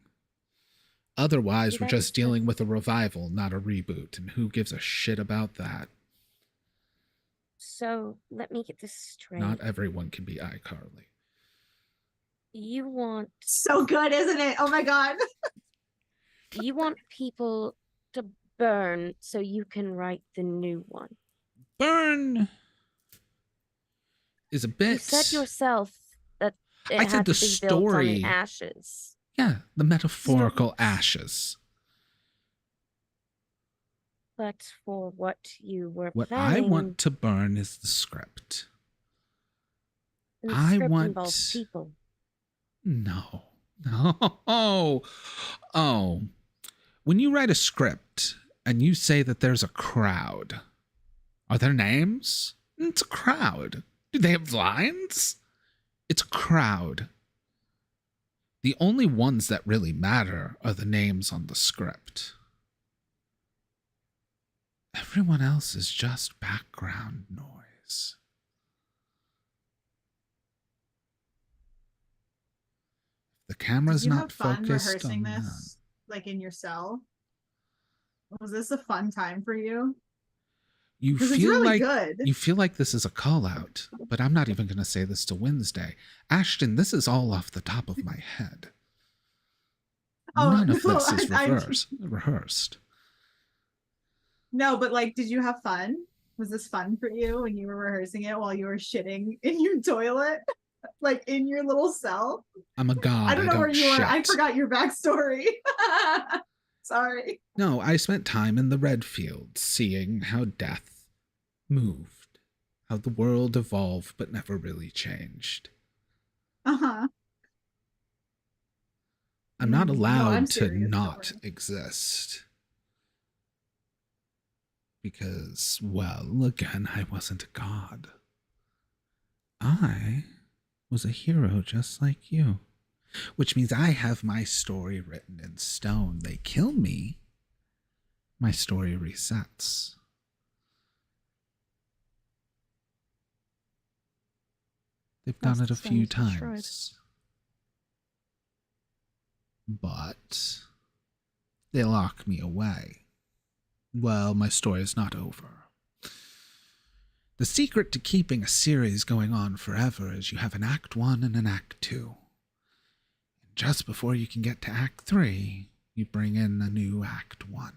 Otherwise, See, we're that just is dealing with a revival, not a reboot, and who gives a shit about that? So let me get this straight. Not everyone can be iCarly. You want So good, isn't it? Oh my god. people to burn so you can write the new one. Burn is a bit. You said yourself that it I had said to the be built on story. the ashes. Yeah, the metaphorical Yes. ashes. But for what you were What planning, I want to burn is the script. and the I script want- involves people. No. Oh. When you write a script and you say that there's a crowd, are there names? It's a crowd. Do they have lines? It's a crowd. The only ones that really matter are the names on the script. Everyone else is just background noise. The camera's Did you not have fun focused rehearsing on this, like in your cell? Was this a fun time for you? you Because it's feel really like good. you feel like this is a call out, but I'm not even going to say this to Wednesday. Ashton, this is all off the top of my head. Oh, None of no, this is I- rehearsed. No, but like, did you have fun? Was this fun for you when you were rehearsing it while you were shitting in your toilet? Like in your little cell? I'm a god. I don't know where you were. I shit. forgot your backstory. Sorry. No, I spent time in the red fields seeing how death moved, how the world evolved but never really changed. Uh-huh. I'm not No, allowed I'm to serious, don't not worry. exist. Because, well, again, I wasn't a god. I was a hero just like you. Which means I have my story written in stone. They kill me, my story resets. They've done Once it the a stone few is destroyed. times. But they lock me away. Well, my story is not over. The secret to keeping a series going on forever is you have an Act 1 and an Act 2. And just before you can get to Act 3, you bring in a new Act 1.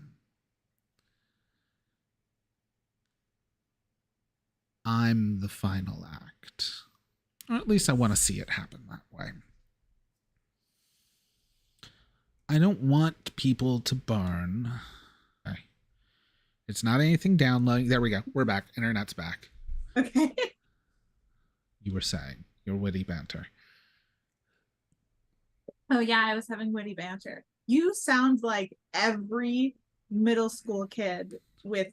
I'm the final act. Or at least I want to see it happen that way. I don't want people to burn. Okay. It's not anything downloading. There we go. We're back. Internet's back. Okay. You were saying your witty banter. Oh yeah, I was having witty banter. You sound like every middle school kid with,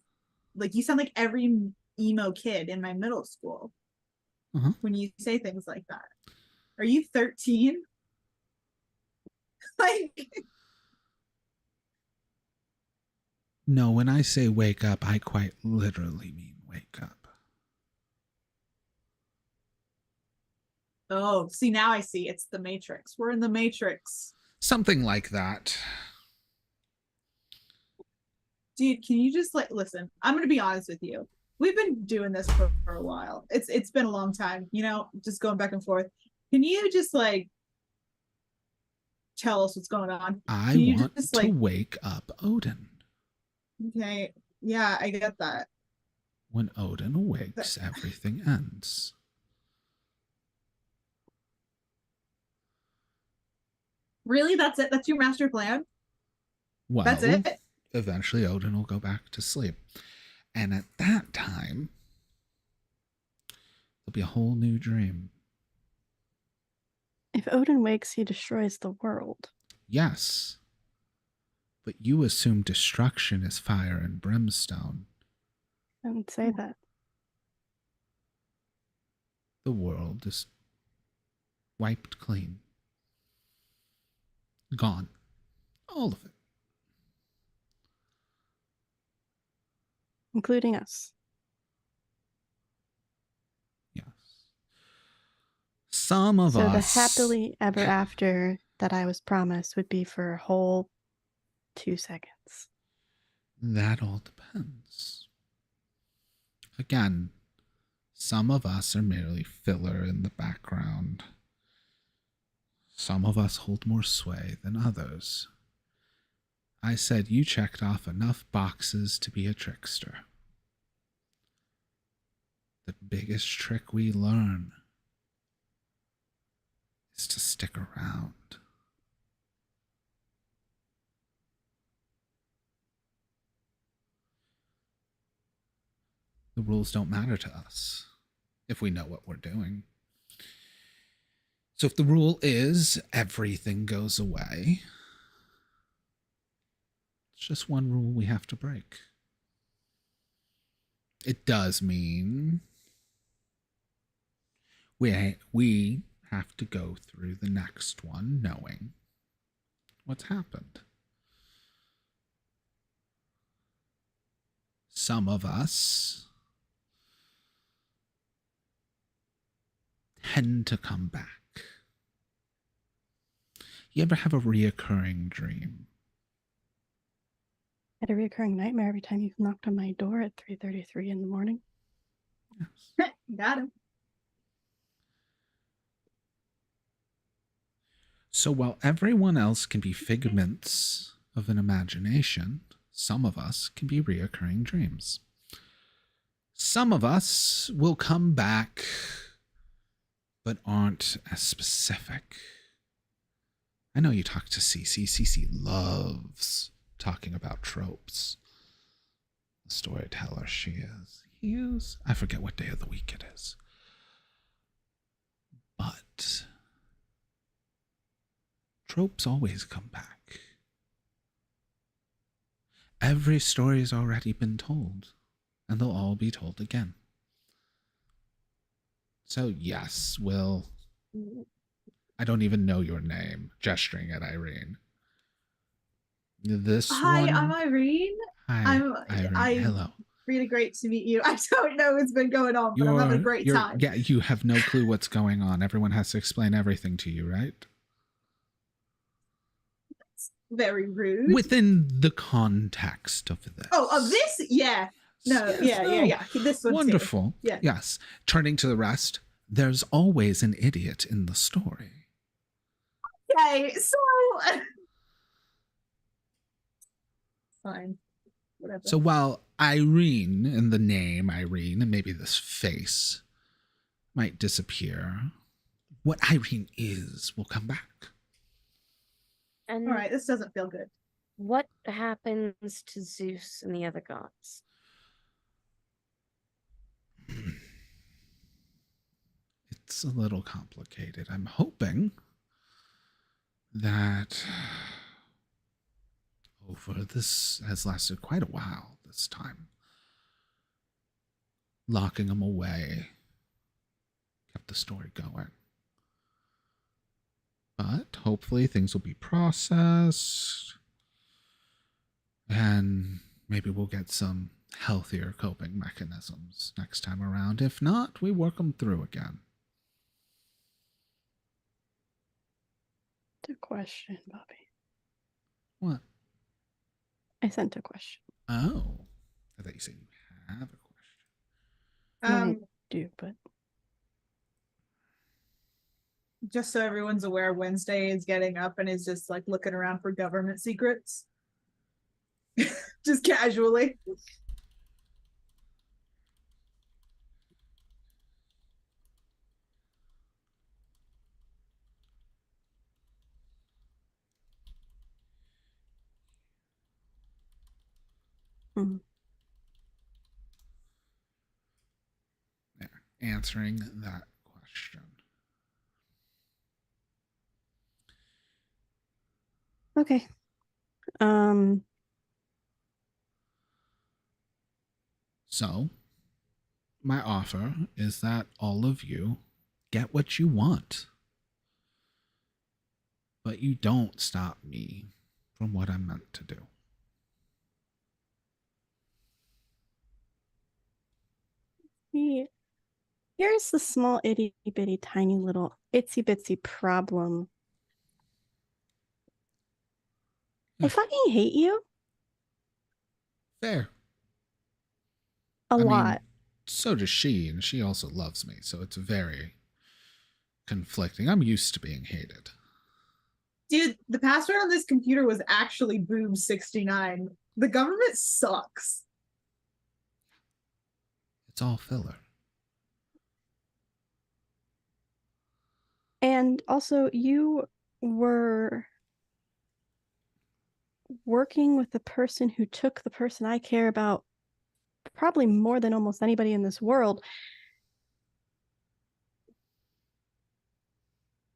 like, you sound like every emo kid in my middle school when you say things like that. Are you 13? Like, no, when I say wake up, I quite literally mean wake up. oh, see, now I see. It's the Matrix. We're in the Matrix. Something like that. Dude, can you just, like, listen, I'm gonna be honest with you. We've been doing this for a while. It's been a long time, you know, just going back and forth. Can you just, like, tell us what's going on? I Can you want just, to like, wake up Odin. okay, yeah, I get that. When Odin awakes, everything ends. Really? That's it? That's your master plan? Well, That's it? eventually Odin will go back to sleep. And at that time, there'll be a whole new dream. If Odin wakes, he destroys the world. Yes. But you assume destruction is fire and brimstone. I would say that. The world is wiped clean. Gone. All of it. Including us. Yes. Some of So us. the happily ever after that I was promised would be for a whole 2 seconds. That all depends. Again, some of us are merely filler in the background. Some of us hold more sway than others. I said you checked off enough boxes to be a trickster. The biggest trick we learn is to stick around. The rules don't matter to us if we know what we're doing. So if the rule is everything goes away, it's just one rule we have to break. It does mean we have to go through the next one knowing what's happened. Some of us tend to come back. You ever have a reoccurring dream? I had a recurring nightmare every time you knocked on my door at 3:33 in the morning. Yes. Got him. So while everyone else can be figments of an imagination, some of us can be reoccurring dreams. Some of us will come back, but aren't as specific. I know you talk to Cece. Cece loves talking about tropes. The storyteller she is. He is. I forget what day of the week it is. But tropes always come back. Every story has already been told, and they'll all be told again. So yes, Will. I don't even know your name, gesturing at Irene. This Hi, one. I'm Irene. Hi, Irene. Hello. Really great to meet you. I don't know what's been going on, but I'm having a great time. Yeah, you have no clue what's going on. Everyone has to explain everything to you, right? That's very rude. Within the context of this. Oh, of this? Yeah. No, Yes, yeah. This one's wonderful. Yeah. Yes. Turning to the rest, there's always an idiot in the story. Okay, so fine. Whatever. So while Irene and the name Irene and maybe this face might disappear, what Irene is will come back. And All right, this doesn't feel good. what happens to Zeus and the other gods? It's a little complicated. I'm hoping that this has lasted quite a while this time. Locking them away kept the story going. But hopefully things will be processed and maybe we'll get some healthier coping mechanisms next time around. If not, we work them through again. The question, Bobby. What? I sent a question. Oh, I thought you said you have a question. I do, but Just so everyone's aware, Wednesday is getting up and is just like looking around for government secrets. Just casually. There, answering that question. okay. So, my offer is that all of you get what you want. But you don't stop me from what I'm meant to do. Here's the small itty bitty tiny little itsy bitsy problem. I fucking hate you Fair. a I mean, lot. so does she, and she also loves me, so it's very conflicting. I'm used to being hated. Dude, the password on this computer was actually Boob69. The government sucks. It's all filler. And also, you were working with the person who took the person I care about probably more than almost anybody in this world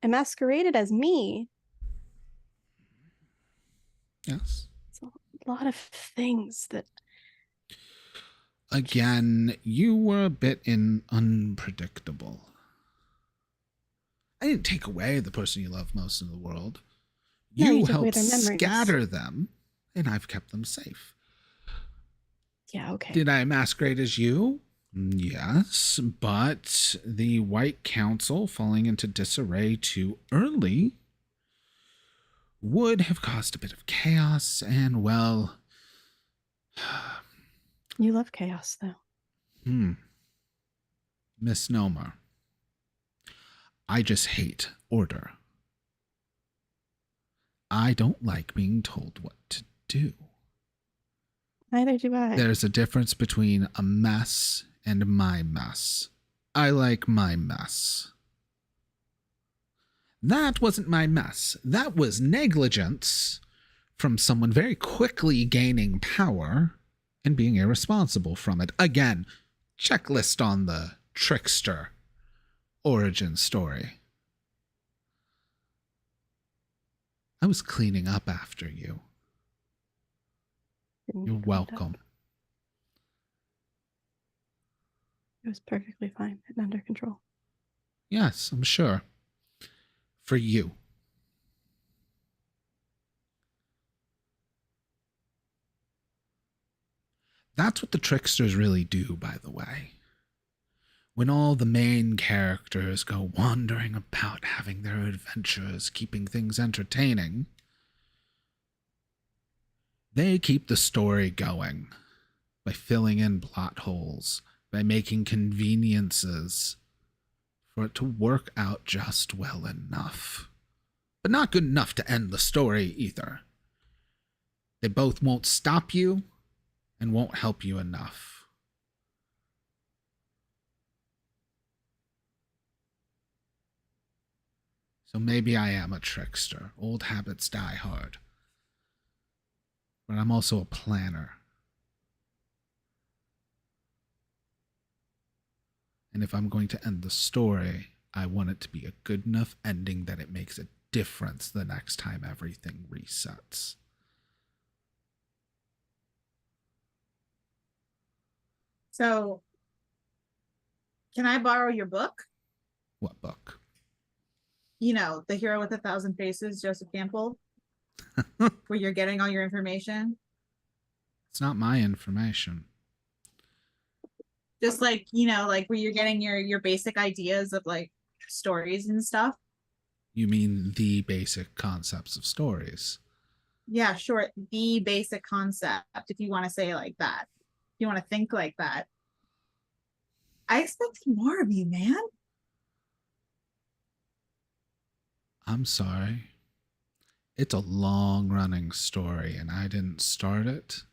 and masqueraded as me. Yes. It's a lot of things that. Again, you were a bit unpredictable. I didn't take away the person you love most in the world. No, You you took away helped their memories. scatter them, and I've kept them safe. Yeah, okay. Did I masquerade as you? Yes, but the White Council falling into disarray too early would have caused a bit of chaos, and well... You love chaos, though. Misnomer. I just hate order. I don't like being told what to do. Neither do I. There's a difference between a mess and my mess. I like my mess. That wasn't my mess. That was negligence from someone very quickly gaining power and being irresponsible from it. Again, checklist on the trickster origin story. I was cleaning up after you. Didn't You're clean it up. welcome. It was perfectly fine and under control. Yes, I'm sure. For you. That's what the tricksters really do, by the way. When all the main characters go wandering about having their adventures, keeping things entertaining, they keep the story going by filling in plot holes, by making conveniences for it to work out just well enough. But not good enough to end the story either. They both won't stop you and won't help you enough. So maybe I am a trickster. Old habits die hard. But I'm also a planner. And if I'm going to end the story, I want it to be a good enough ending that it makes a difference the next time everything resets. So, can I borrow your book? What book? You know, The Hero with a Thousand Faces, Joseph Campbell, where you're getting all your information. It's not my information. Just like, you know, like where you're getting your basic ideas of like stories and stuff. You mean the basic concepts of stories? Yeah, sure. The basic concept, if you want to say it like that. If you want to think like that. I expected more of you, man. I'm sorry. It's a long running story and I didn't start it.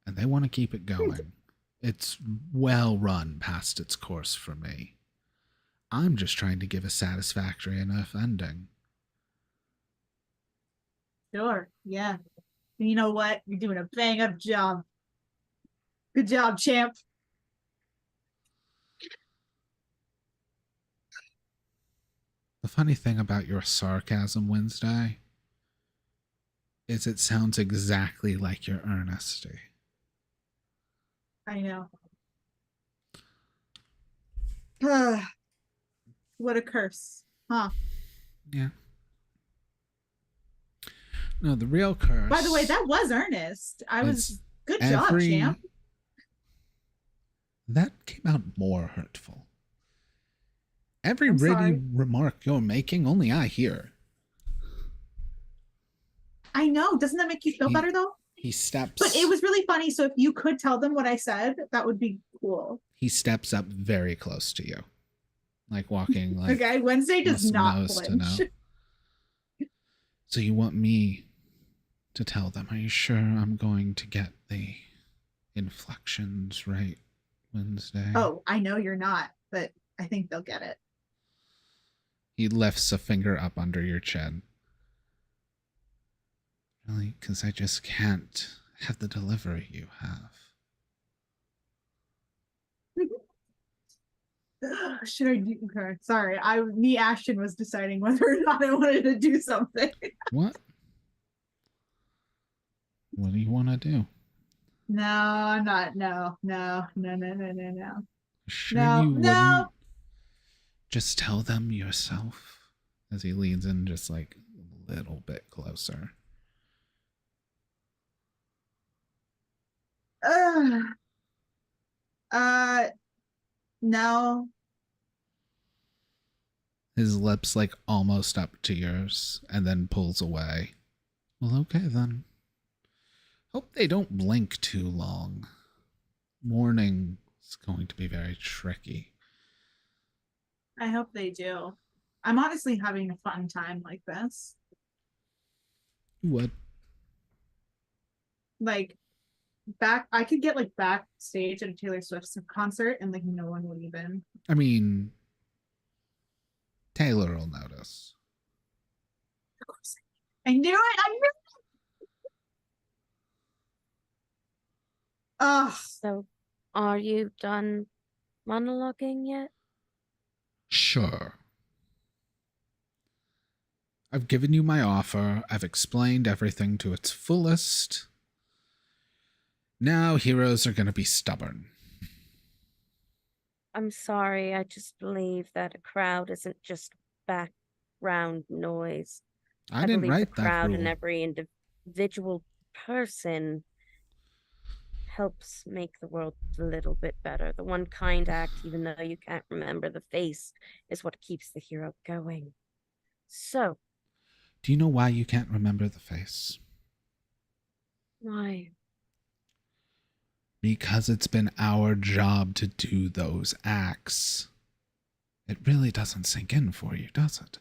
And they want to keep it going. It's well run past its course for me. I'm just trying to give a satisfactory enough ending. Sure. Yeah. And you know what? You're doing a bang up job. Good job, champ. The funny thing about your sarcasm, Wednesday, is it sounds exactly like your earnesty. I know. What a curse. Huh. Yeah. No, the real curse. By the way, that was earnest. I was is good job, champ. That came out more hurtful. Every I'm witty sorry. remark you're making, only I hear. I know. Doesn't that make you feel better though? He steps. But it was really funny. So if you could tell them what I said, that would be cool. He steps up very close to you, like walking. Like Okay, Wednesday does not nose to flinch. know. So you want me to tell them? Are you sure I'm going to get the inflections right, Wednesday? Oh, I know you're not, but I think they'll get it. He lifts a finger up under your chin. Really? Because I just can't have the delivery you have. Should I do? Okay, sorry. Me, Ashton was deciding whether or not I wanted to do something. What? What do you want to do? No, I'm not. No. Sure No, you no. wouldn't just tell them yourself as he leans in just like a little bit closer. No. His lips like almost up to yours and then pulls away. Well, okay then. Hope they don't blink too long. Morning is going to be very tricky. I hope they do. I'm honestly having a fun time like this. What? Like, I could get like backstage at a Taylor Swift concert and like no one would even. I mean, Taylor will notice. Of course. I knew it. I knew it. Oh, So, are you done monologuing yet? Sure. I've given you my offer. I've explained everything to its fullest. Now heroes are going to be stubborn. I'm sorry, I just believe that a crowd isn't just background noise. I didn't believe write the that crowd rule. and every individual person helps make the world a little bit better. The one kind act, even though you can't remember the face, is what keeps the hero going. So, Do you know why you can't remember the face? why? Because it's been our job to do those acts. It really doesn't sink in for you, does it?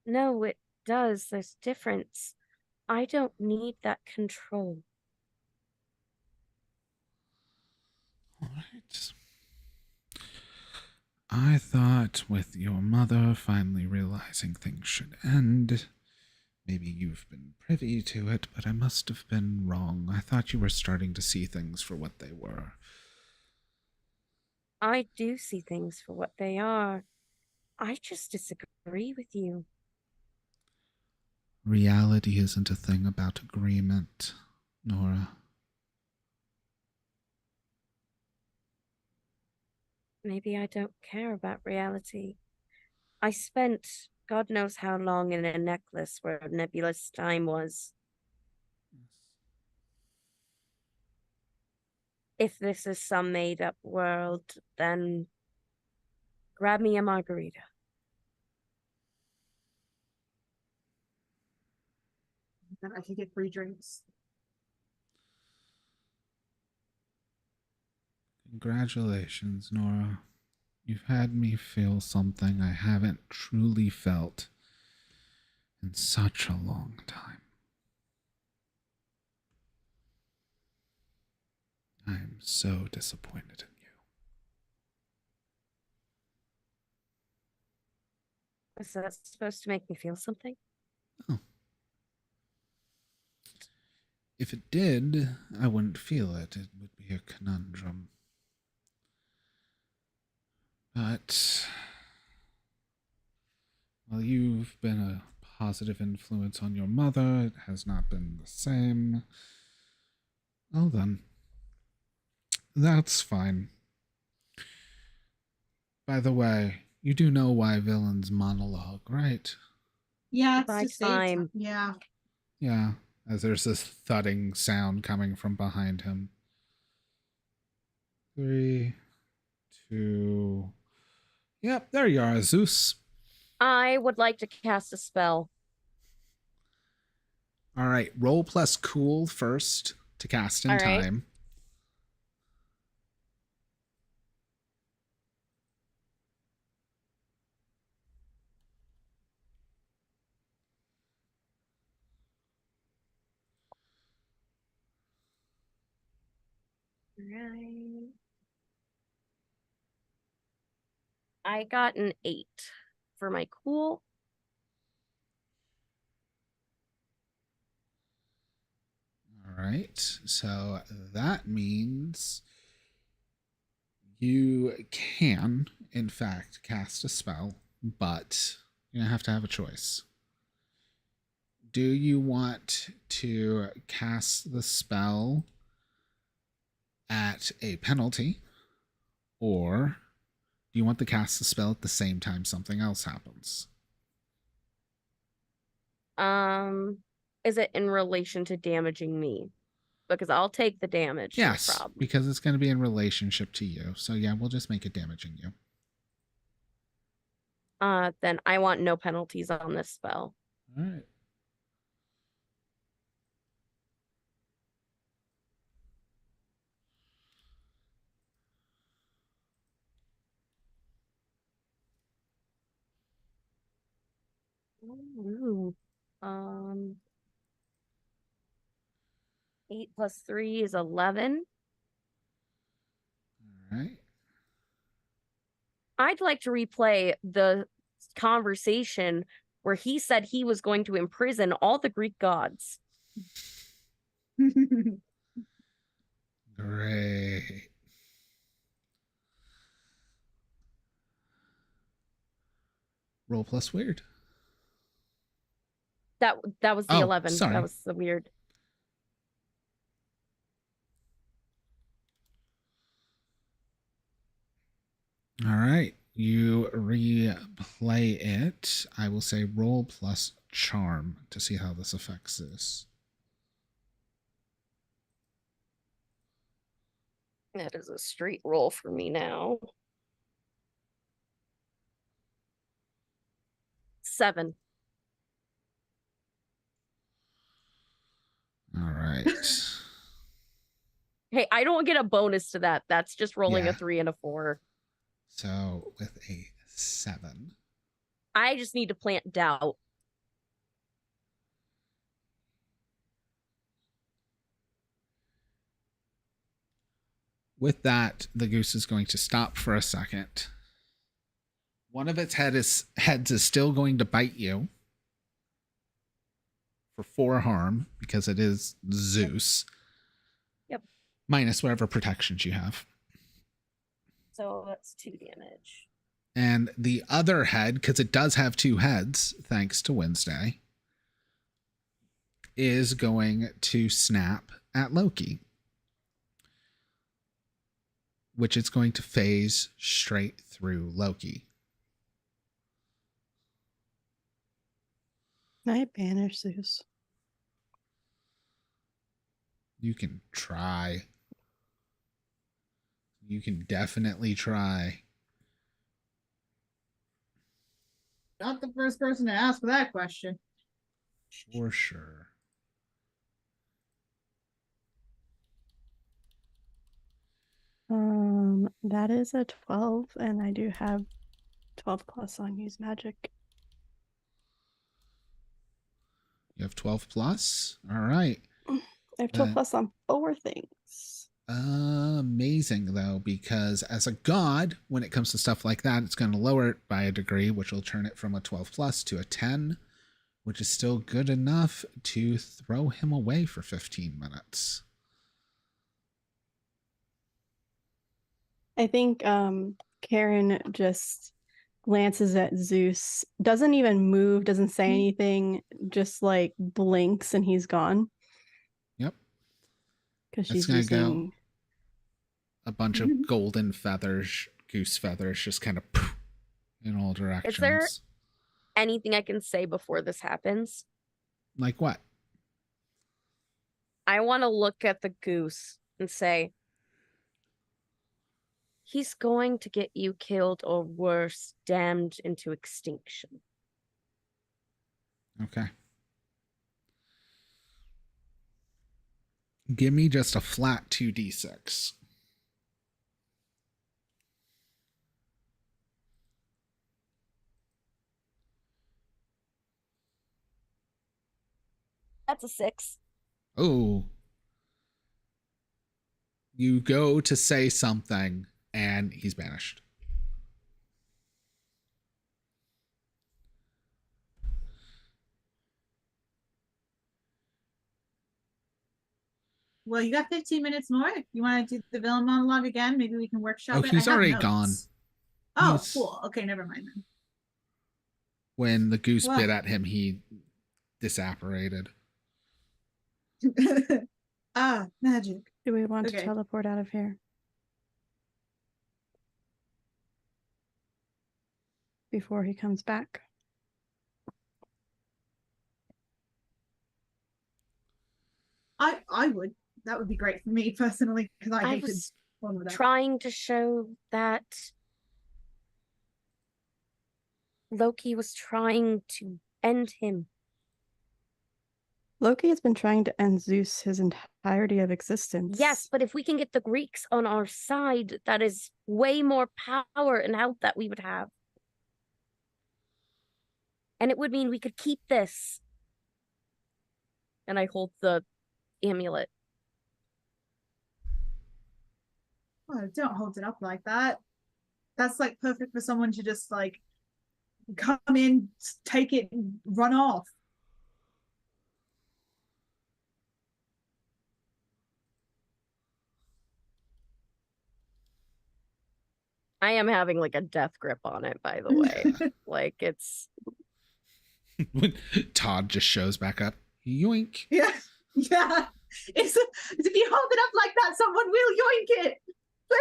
No, it does. There's difference. I don't need that control. All right. I thought with your mother finally realizing things should end, maybe you've been privy to it, but I must have been wrong. I thought you were starting to see things for what they were. I do see things for what they are. I just disagree with you. Reality isn't a thing about agreement, Nora. Maybe I don't care about reality. I spent God knows how long in a necklace where nebulous time was. If this is some made up world, then grab me a margarita. Then I could get free drinks. Congratulations, Nora. You've had me feel something I haven't truly felt in such a long time. I'm so disappointed in you. Is that supposed to make me feel something? Oh. If it did, I wouldn't feel it. It would be a conundrum. But, well, you've been a positive influence on your mother. It has not been the same. Well then, that's fine. By the way, you do know why villains monologue, right? Yeah, it's By to save time. time. Yeah. Yeah, as there's this thudding sound coming from behind him. 3, 2. Yep, there you are, Zeus. I would like to cast a spell. All right, roll plus cool first to cast in All right. time. Right. I got an 8 for my cool. All right, so that means you can, in fact, cast a spell, but you have to have a choice. Do you want to cast the spell at a penalty, or do you want to cast the spell at the same time something else happens? Is it in relation to damaging me? Because I'll take the damage. Yes, No problem. because it's going to be in relationship to you. So yeah, we'll just make it damaging you. Then I want no penalties on this spell. All right. Ooh. 8 plus 3 is 11. All right. I'd like to replay the conversation where he said he was going to imprison all the Greek gods. Great. Roll plus weird. That was the Oh, 11. sorry. That was the weird. All right. You replay it. I will say roll plus charm to see how this affects this. That is a straight roll for me now. 7. All right. Hey, I don't get a bonus to that. That's just rolling Yeah. a 3 and a 4. So with a 7. I just need to plant doubt. With that, the goose is going to stop for a second. One of its heads is still going to bite you for 4 harm because it is Zeus. Yep. Minus whatever protections you have. So that's 2 damage. And the other head, because it does have 2 heads, thanks to Wednesday, is going to snap at Loki, which is going to phase straight through Loki. Can I banish Zeus? You can try. You can definitely try. Not the first person to ask that question. For sure. That is a 12, and I do have 12 plus on use magic. You have 12 plus? All right. I have 12 plus on 4 things. Amazing, though, because as a god, when it comes to stuff like that, it's going to lower it by a degree, which will turn it from a 12 plus to a 10, which is still good enough to throw him away for 15 minutes. I think Karen just glances at Zeus, doesn't even move, doesn't say anything, just like blinks and he's gone. Yep. Because That's she's gonna using go. A bunch of golden feathers, goose feathers, just kind of poof in all directions. Is there anything I can say before this happens? Like what? I want to look at the goose and say, he's going to get you killed or worse, damned into extinction. Okay. Give me just a flat 2d6. That's a 6. Oh. You go to say something and he's banished. Well, you got 15 minutes more. You want to do the villain monologue again? Maybe we can workshop Oh, it. he's I have already notes. gone. Oh, He's- cool. Okay, never mind then. When the goose Wow. bit at him, he disapparated. Ah, magic. Do we want to Okay. teleport out of here? Before he comes back? I would. That would be great for me personally because I I hated was one with that. trying to show that Loki was trying to end him. Loki has been trying to end Zeus his entirety of existence. Yes, but if we can get the Greeks on our side, that is way more power and help that we would have. And it would mean we could keep this. And I hold the amulet. Oh, don't hold it up like that. That's like perfect for someone to just like come in, take it, and run off. I am having like a death grip on it, by the way. Like it's When Todd just shows back up. Yoink. Yeah, yeah. If you hold it up like that, someone will yoink it.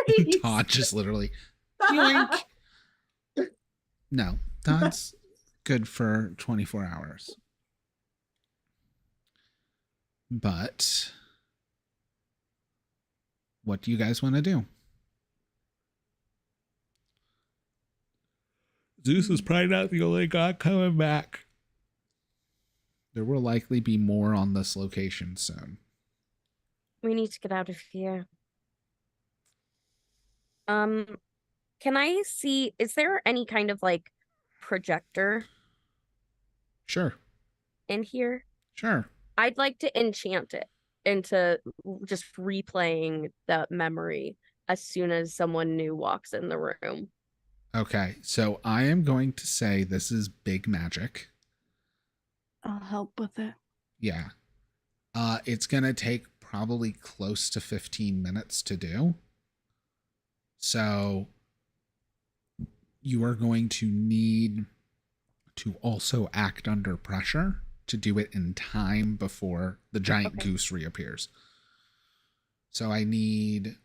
Please. Todd just literally yoink. No, Todd's good for 24 hours. But what do you guys want to do? Zeus is probably not the only god coming back. There will likely be more on this location soon. we need to get out of here. Can I see, is there any kind of like projector Sure. in here? Sure. I'd like to enchant it into just replaying that memory as soon as someone new walks in the room. Okay, so I am going to say this is big magic. I'll help with it. Yeah. It's going to take probably close to 15 minutes to do. So you are going to need to also act under pressure to do it in time before the giant goose reappears. So I need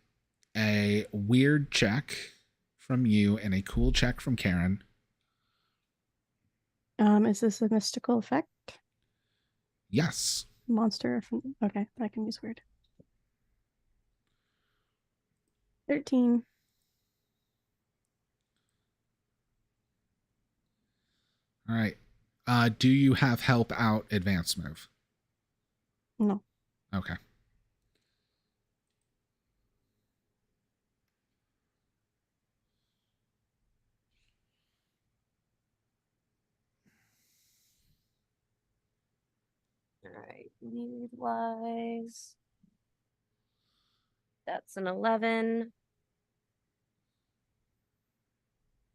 a weird check from you and a cool check from Karen. Is this a mystical effect? Yes. Monster from okay, I can use weird. 13. All right. Do you have help out advanced move? No. Okay. Alright, weird wise. That's an 11.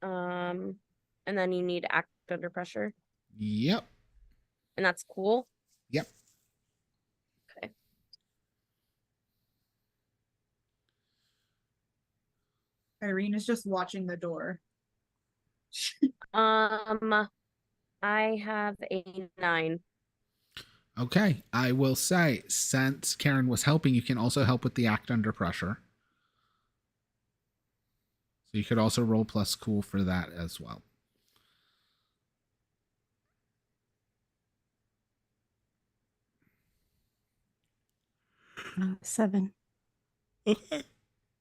And then you need act under pressure. Yep. And that's cool. Yep. Okay. Irene is just watching the door. I have a 9. Okay. I will say, since Karen was helping, you can also help with the act under pressure. So you could also roll plus cool for that as well. 7. Okay.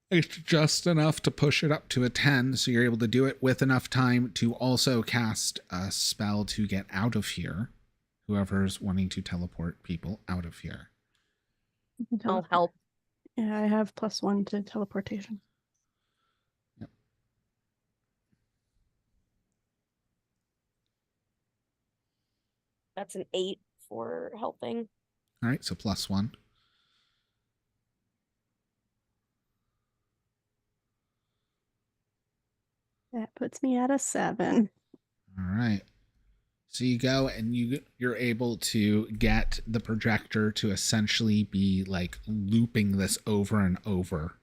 It's just enough to push it up to a 10, so you're able to do it with enough time to also cast a spell to get out of here. Whoever's wanting to teleport people out of here. I'll help. Yeah, I have +1 to teleportation. Yep. That's an 8 for helping. All right, so +1. That puts me at a 7. All right. So you go and you're able to get the projector to essentially be like looping this over and over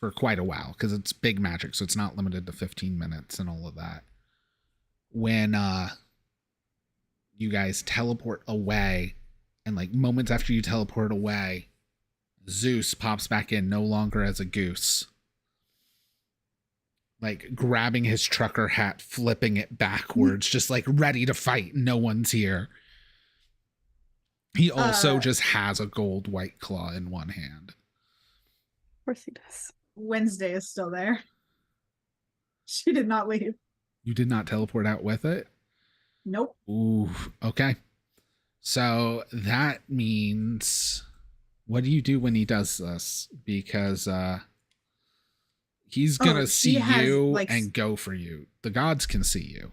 for quite a while because it's big magic, so it's not limited to 15 minutes and all of that. When you guys teleport away, and like moments after you teleport away, Zeus pops back in, no longer as a goose. Like grabbing his trucker hat, flipping it backwards, just like ready to fight. No one's here. He also just has a gold white claw in one hand. Of course he does. Wednesday is still there. She did not leave. You did not teleport out with it? Nope. Ooh, okay. So that means, what do you do when he does this? Because he's gonna see you like, and go for you. The gods can see you.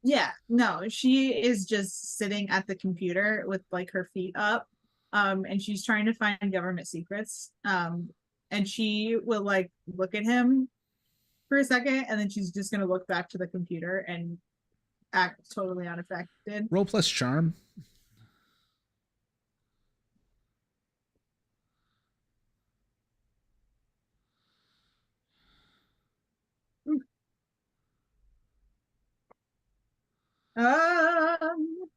Yeah, no, she is just sitting at the computer with like her feet up, and she's trying to find government secrets. And she will like look at him for a second, and then she's just gonna look back to the computer and act totally unaffected. Roll plus charm. Um,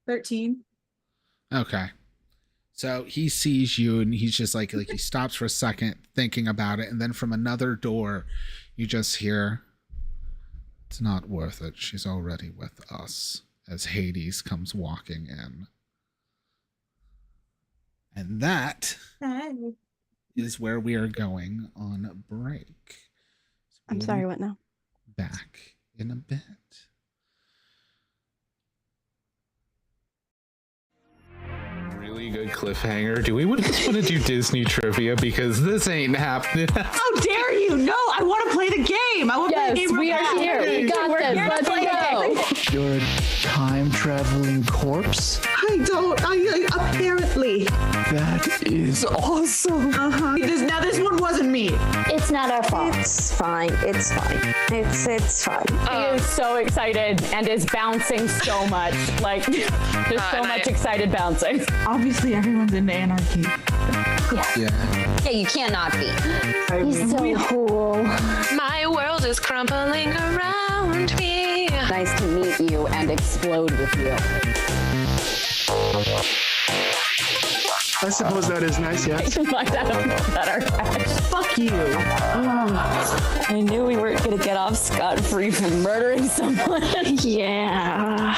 13. Okay. So he sees you and he's just like he stops for a second thinking about it. And then from another door, you just hear, "It's not worth it. She's already with us," as Hades comes walking in. And that is where we are going on break. So I'm sorry, what now? Back in a bit. Really good cliffhanger. Do we just want to do Disney trivia because this ain't happening? How dare you? No, I want to play the game. I want to play the game. We are here. We got this. Let's go. You're a time traveling corpse? I apparently. That is awesome. Now this one wasn't me. me. It's not our fault. It's fine. It's fine. It's fine. He is so excited and is bouncing so much. Like, there's so much excited bouncing. Obviously, everyone's into anarchy. Yeah, you cannot be. He's so cool. My world is crumbling around me. Nice to meet you and explode with you. I suppose that is nice, yes. Might have better. Fuck you. I knew we weren't gonna get off scot-free from murdering someone. Yeah.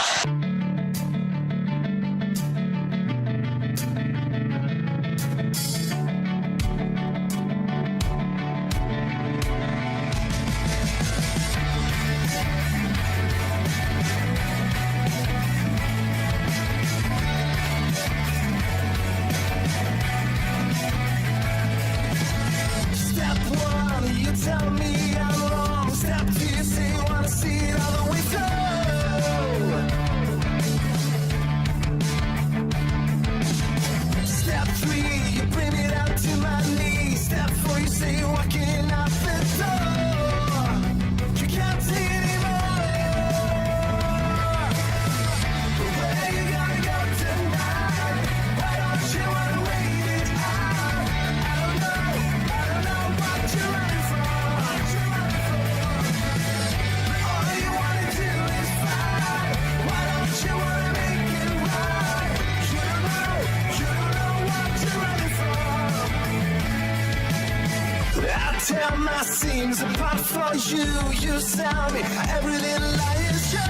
Tear my seams apart for you. You sell me every little lie is true.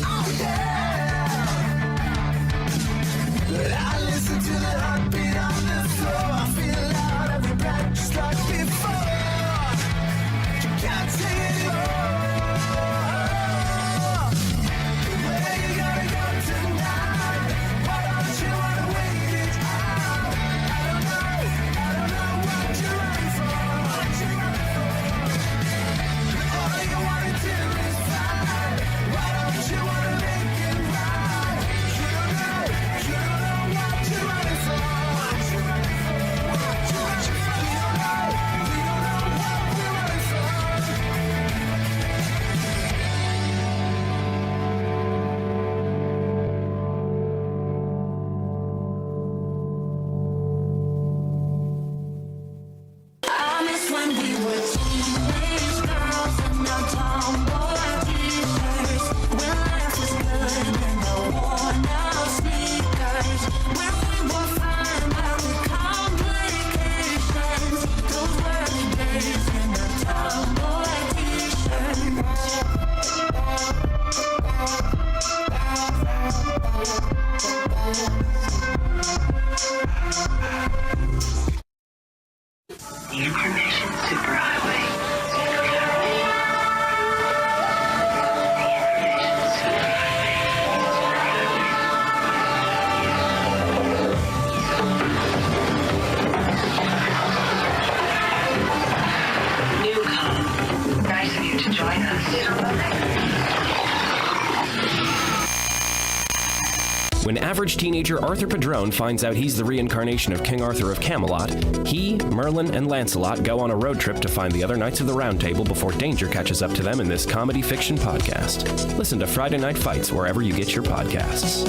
Oh yeah. I listen to the heartbeat on the floor. I feel loud every breath just like before. You can't take it anymore. Where you gotta go tonight? Why don't you wanna wait it out? I don't know what you're running from. All you wanna do is fight. Why don't you wanna make it right? You don't know what you're running from. You don't know what we're running from. I miss when we were teenage girls and our tomboy t-shirts. When life was good and the worn out sneakers. When we were fine about the complications. Those were the days in the tomboy The Information Superhighway. Newcom. Nice of you to join us. When average teenager Arthur Padrone finds out he's the reincarnation of King Arthur of Camelot, he, Merlin, and Lancelot go on a road trip to find the other Knights of the Round Table before danger catches up to them in this comedy fiction podcast. Listen to Friday Night Fights wherever you get your podcasts.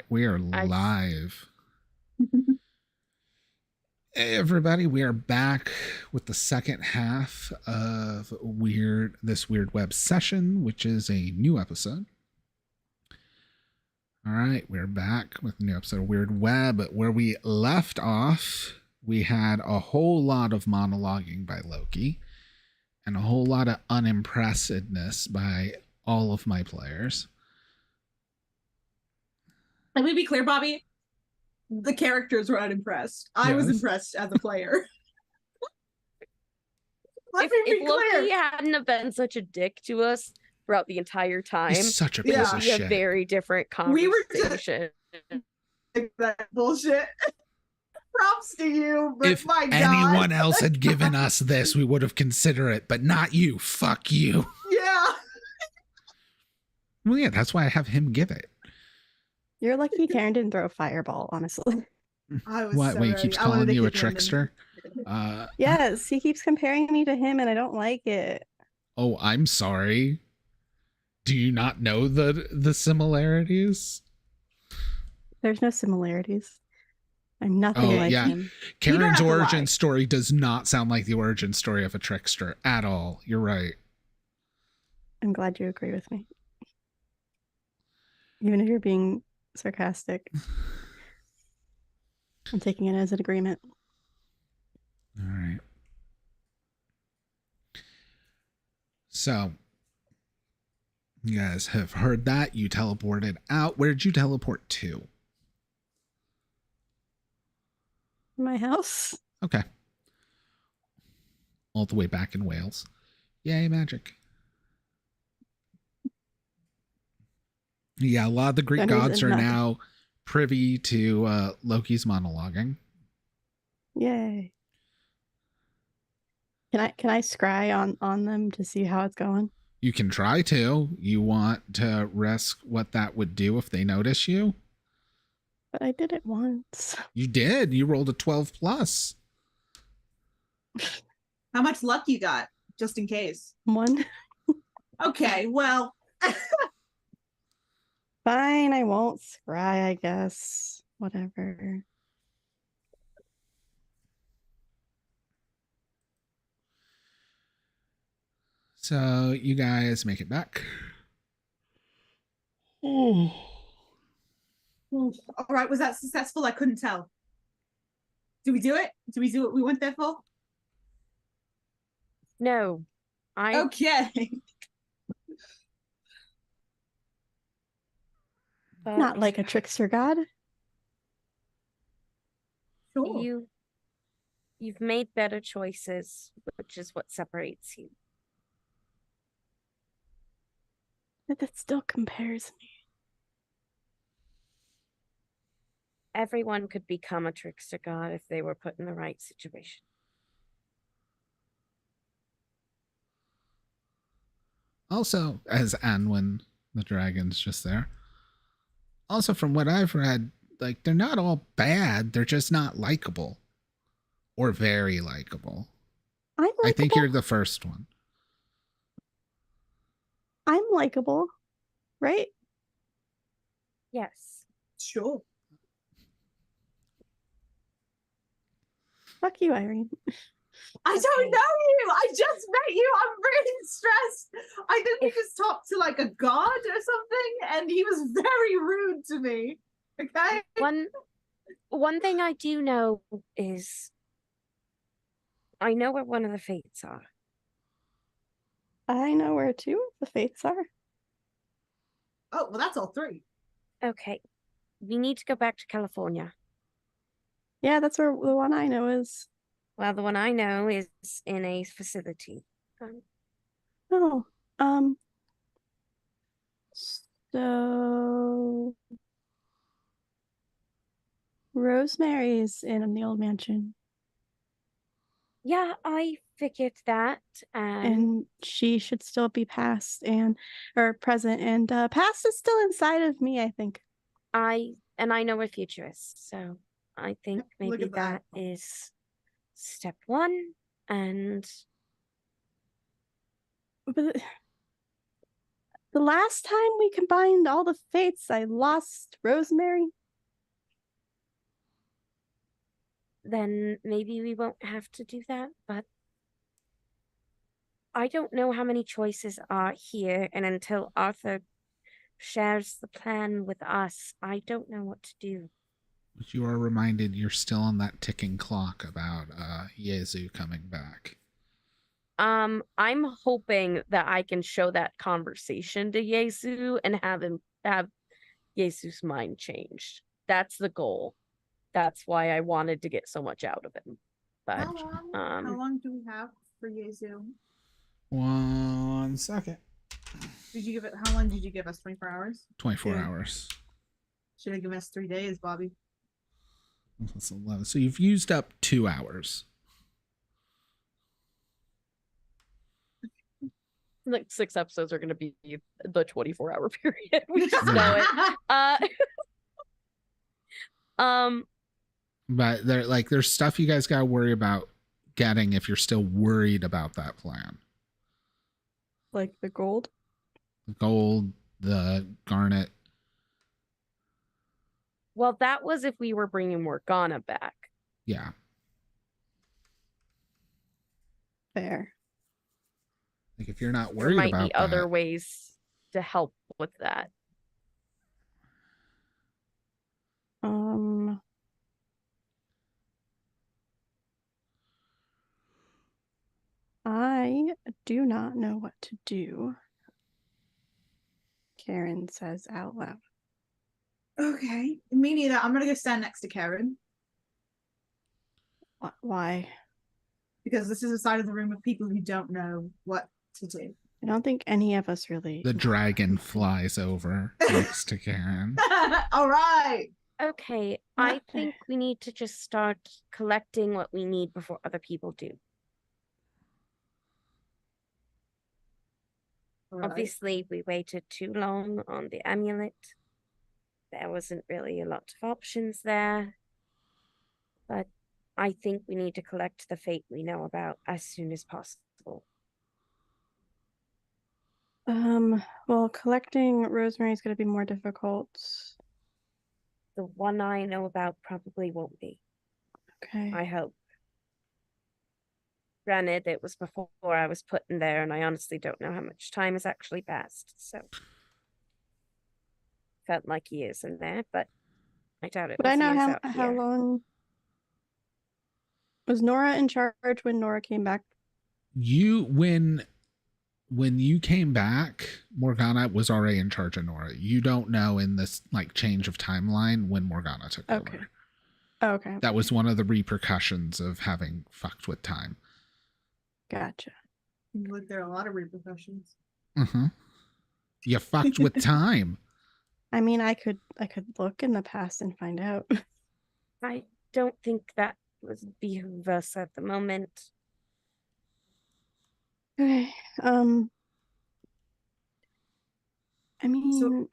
we are live. Hey everybody, we are back with the second half of this Weird Web session, which is a new episode. All right, we're back with a new episode of Weird Web. Where we left off, we had a whole lot of monologuing by Loki and a whole lot of unimpressedness by all of my players. Let me be clear, Bobby. The characters were unimpressed. I was Yes. impressed as a player. If Loki hadn't have been such a dick to us throughout the entire time, He's such a it piece would of be a shit. very different We were just- conversation. That bullshit. Props to you, but If my God. anyone else had given us this, we would have considered it, but not you. Fuck you. Yeah. Well, yeah, that's why I have him give it. You're lucky Karen didn't throw a fireball, honestly. I was What? so When he ready. keeps I wanted calling to you a hit him and- trickster? Yes, he keeps comparing me to him and I don't like it. Oh, I'm sorry. Do you not know the similarities? There's no similarities. I'm nothing Oh, like yeah. him. Karen's have to origin lie. story does not sound like the origin story of a trickster at all. You're right. I'm glad you agree with me. Even if you're being sarcastic. I'm taking it as an agreement. All right. So, you guys have heard that. You teleported out. Where did you teleport to? My house. Okay. All the way back in Wales. Yay, magic. Yeah, a lot of the Greek Dungeons gods and are nothing. now privy to Loki's monologuing. Yay. Can I scry on them to see how it's going? You can try to. You want to risk what that would do if they notice you? But I did it once. You did. You rolled a 12 plus. How much luck you got, just in case? One. Okay, well, Fine, I won't scry, I guess. Whatever. So you guys make it back. Oh. all right, was that successful? I couldn't tell. Did we do it? Did we do what we went there for? No, I Okay. but Not like a trickster god. Sure. you've made better choices, which is what separates you. But that still compares me. Everyone could become a trickster god if they were put in the right situation. Also, as Anwin, the dragon's just there. Also, from what I've read, like, they're not all bad. They're just not likable. Or very likable. I think you're the first one. I'm likable, right? Yes. Sure. Fuck you, Irene. I don't know you. I just met you. I'm really stressed. I think we just talked to like a god or something, and he was very rude to me. Okay. One thing I do know is I know where one of the fates are. I know where two of the fates are. Oh, well, that's all three. Okay. We need to go back to California. Yeah, that's where the one I know is. Well, the one I know is in a facility. Oh, so Rosemary's in the old mansion, Yeah, I figured that. and she should still be past or present, and past is still inside of me, I think. I know where future is, so I think Look maybe at that. that is step one. And But the last time we combined all the fates, I lost Rosemary. then maybe we won't have to do that, but I don't know how many choices are here, and until Arthur shares the plan with us, I don't know what to do. But you are reminded you're still on that ticking clock about Yezu coming back. I'm hoping that I can show that conversation to Yezu and have Yezu's mind changed. That's the goal. That's why I wanted to get so much out of him. But How long do we have for Yezu? 1 second. How long did you give us? 24 hours? 24 Yeah. hours. Should have given us 3 days, Bobby. That's 11. So you've used up 2 hours. Like 6 episodes are going to be the 24-hour period. We just know it. But there's stuff you guys gotta worry about getting if you're still worried about that plan. Like the gold? The gold, the garnet. Well, that was if we were bringing Morgana back. Yeah. Fair. Like if you're not There worried might about be other that, ways to help with that. I do not know what to do. Karen says out loud. Okay. Me neither. I'm gonna go stand next to Karen. Why? Because this is a side of the room of people who don't know what to do. I don't think any of us really. the dragon flies over next to Karen. All right. Okay, I think we need to just start collecting what we need before other people do. Right. Obviously, we waited too long on the amulet. There wasn't really a lot of options there. But I think we need to collect the fate we know about as soon as possible. Well, collecting Rosemary's going to be more difficult. The one I know about probably won't be. Okay. I hope. Granted, it was before I was put in there, and I honestly don't know how much time has actually passed, so. Felt like years in there, but I doubt it But was I know years out how here. long. Was Nora in charge when Nora came back? When you came back, Morgana was already in charge of Nora. You don't know in this change of timeline when Morgana took over. Oh, okay. That was one of the repercussions of having fucked with time. Gotcha. Look, there are a lot of repercussions. Mm-hmm. You fucked with time. I mean, I could look in the past and find out. I don't think that would behoove us at the moment. Okay. I mean,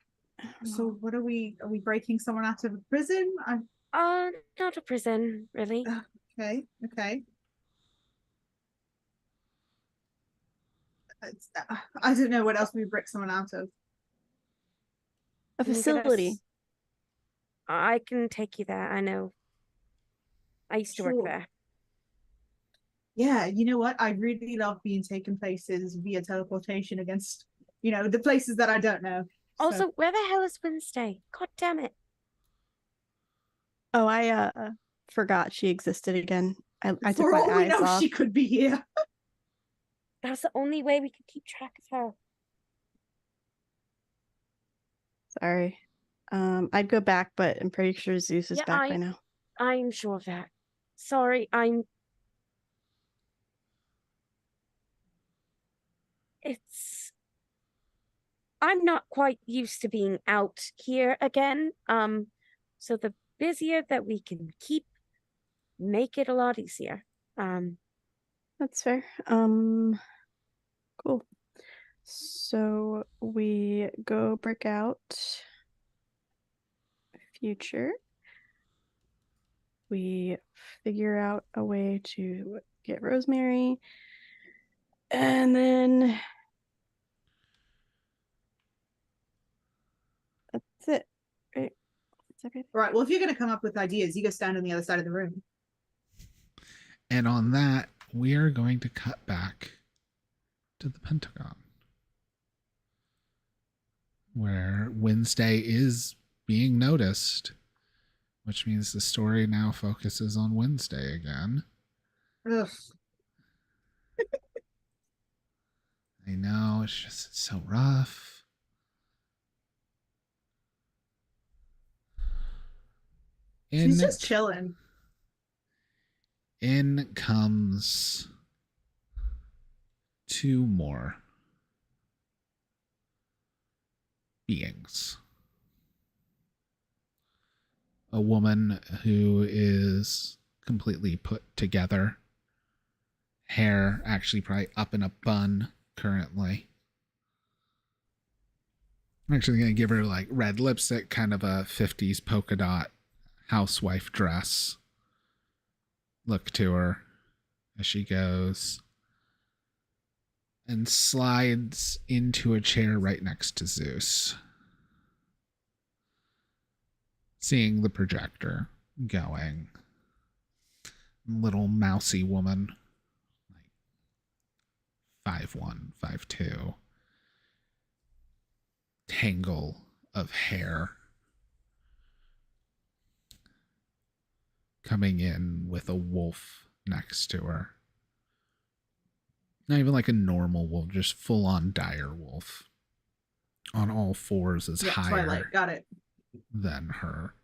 So what are we breaking someone out of a prison? Not a prison, really. Okay. I don't know what else we break someone out of. a Can you get us- facility. I can take you there, I know. I used to work Sure. there. Yeah, you know what? I really love being taken places via teleportation against, the places that I don't know. Also, So- where the hell is Wednesday? God damn it. Oh, I forgot she existed again. I took for my all we eyes know, off. she could be here. That's the only way we could keep track of her. Sorry. I'd go back, but I'm pretty sure Zeus is Yeah, back by now. I'm sure of that. Sorry, I'm not quite used to being out here again. So the busier that we can keep, make it a lot easier. That's fair. Cool. So we go break out future. We figure out a way to get Rosemary. And then that's it. Right. That's okay. Right. Well, if you're going to come up with ideas, you go stand on the other side of the room. And on that, we are going to cut back to the Pentagon, where Wednesday is being noticed, which means the story now focuses on Wednesday again. Ugh. I know, it's so rough. She's just chilling. In comes two more beings. A woman who is completely put together. Hair actually probably up in a bun currently. I'm actually going to give her like red lipstick, kind of a 50s polka dot housewife dress look to her as she goes and slides into a chair right next to Zeus. Seeing the projector going. Little mousy woman, like 5'1", 5'2". Tangle of hair. Coming in with a wolf next to her. Not even like a normal wolf, just full on dire wolf. On all fours is higher Twilight, got it. than her.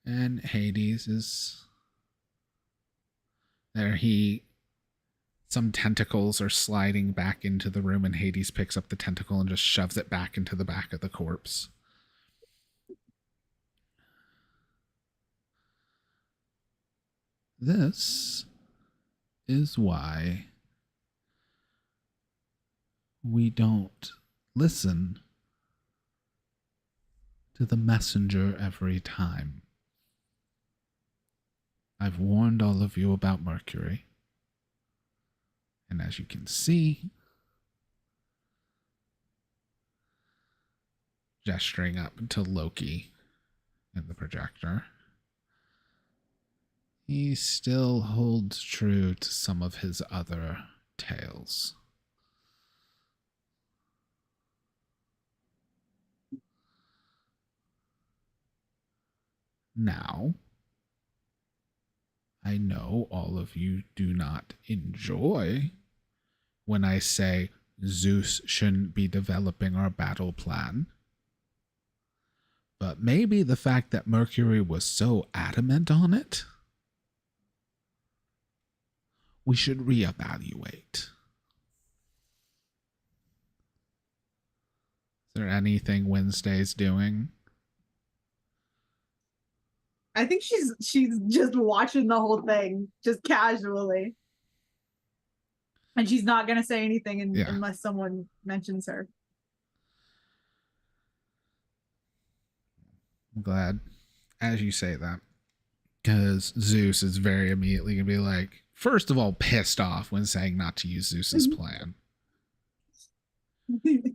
And Hades is there. Some tentacles are sliding back into the room, and Hades picks up the tentacle and just shoves it back into the back of the corpse. This is why we don't listen to the messenger every time. I've warned all of you about Mercury. And as you can see, gesturing up to Loki in the projector, he still holds true to some of his other tales. Now, I know all of you do not enjoy when I say Zeus shouldn't be developing our battle plan. But maybe the fact that Mercury was so adamant on it, we should reevaluate. Is there anything Wednesday's doing? I think she's just watching the whole thing, just casually. And she's not gonna say anything unless someone mentions her. I'm glad, as you say that, because Zeus is very immediately gonna be like, first of all, pissed off when saying not to use Zeus's plan.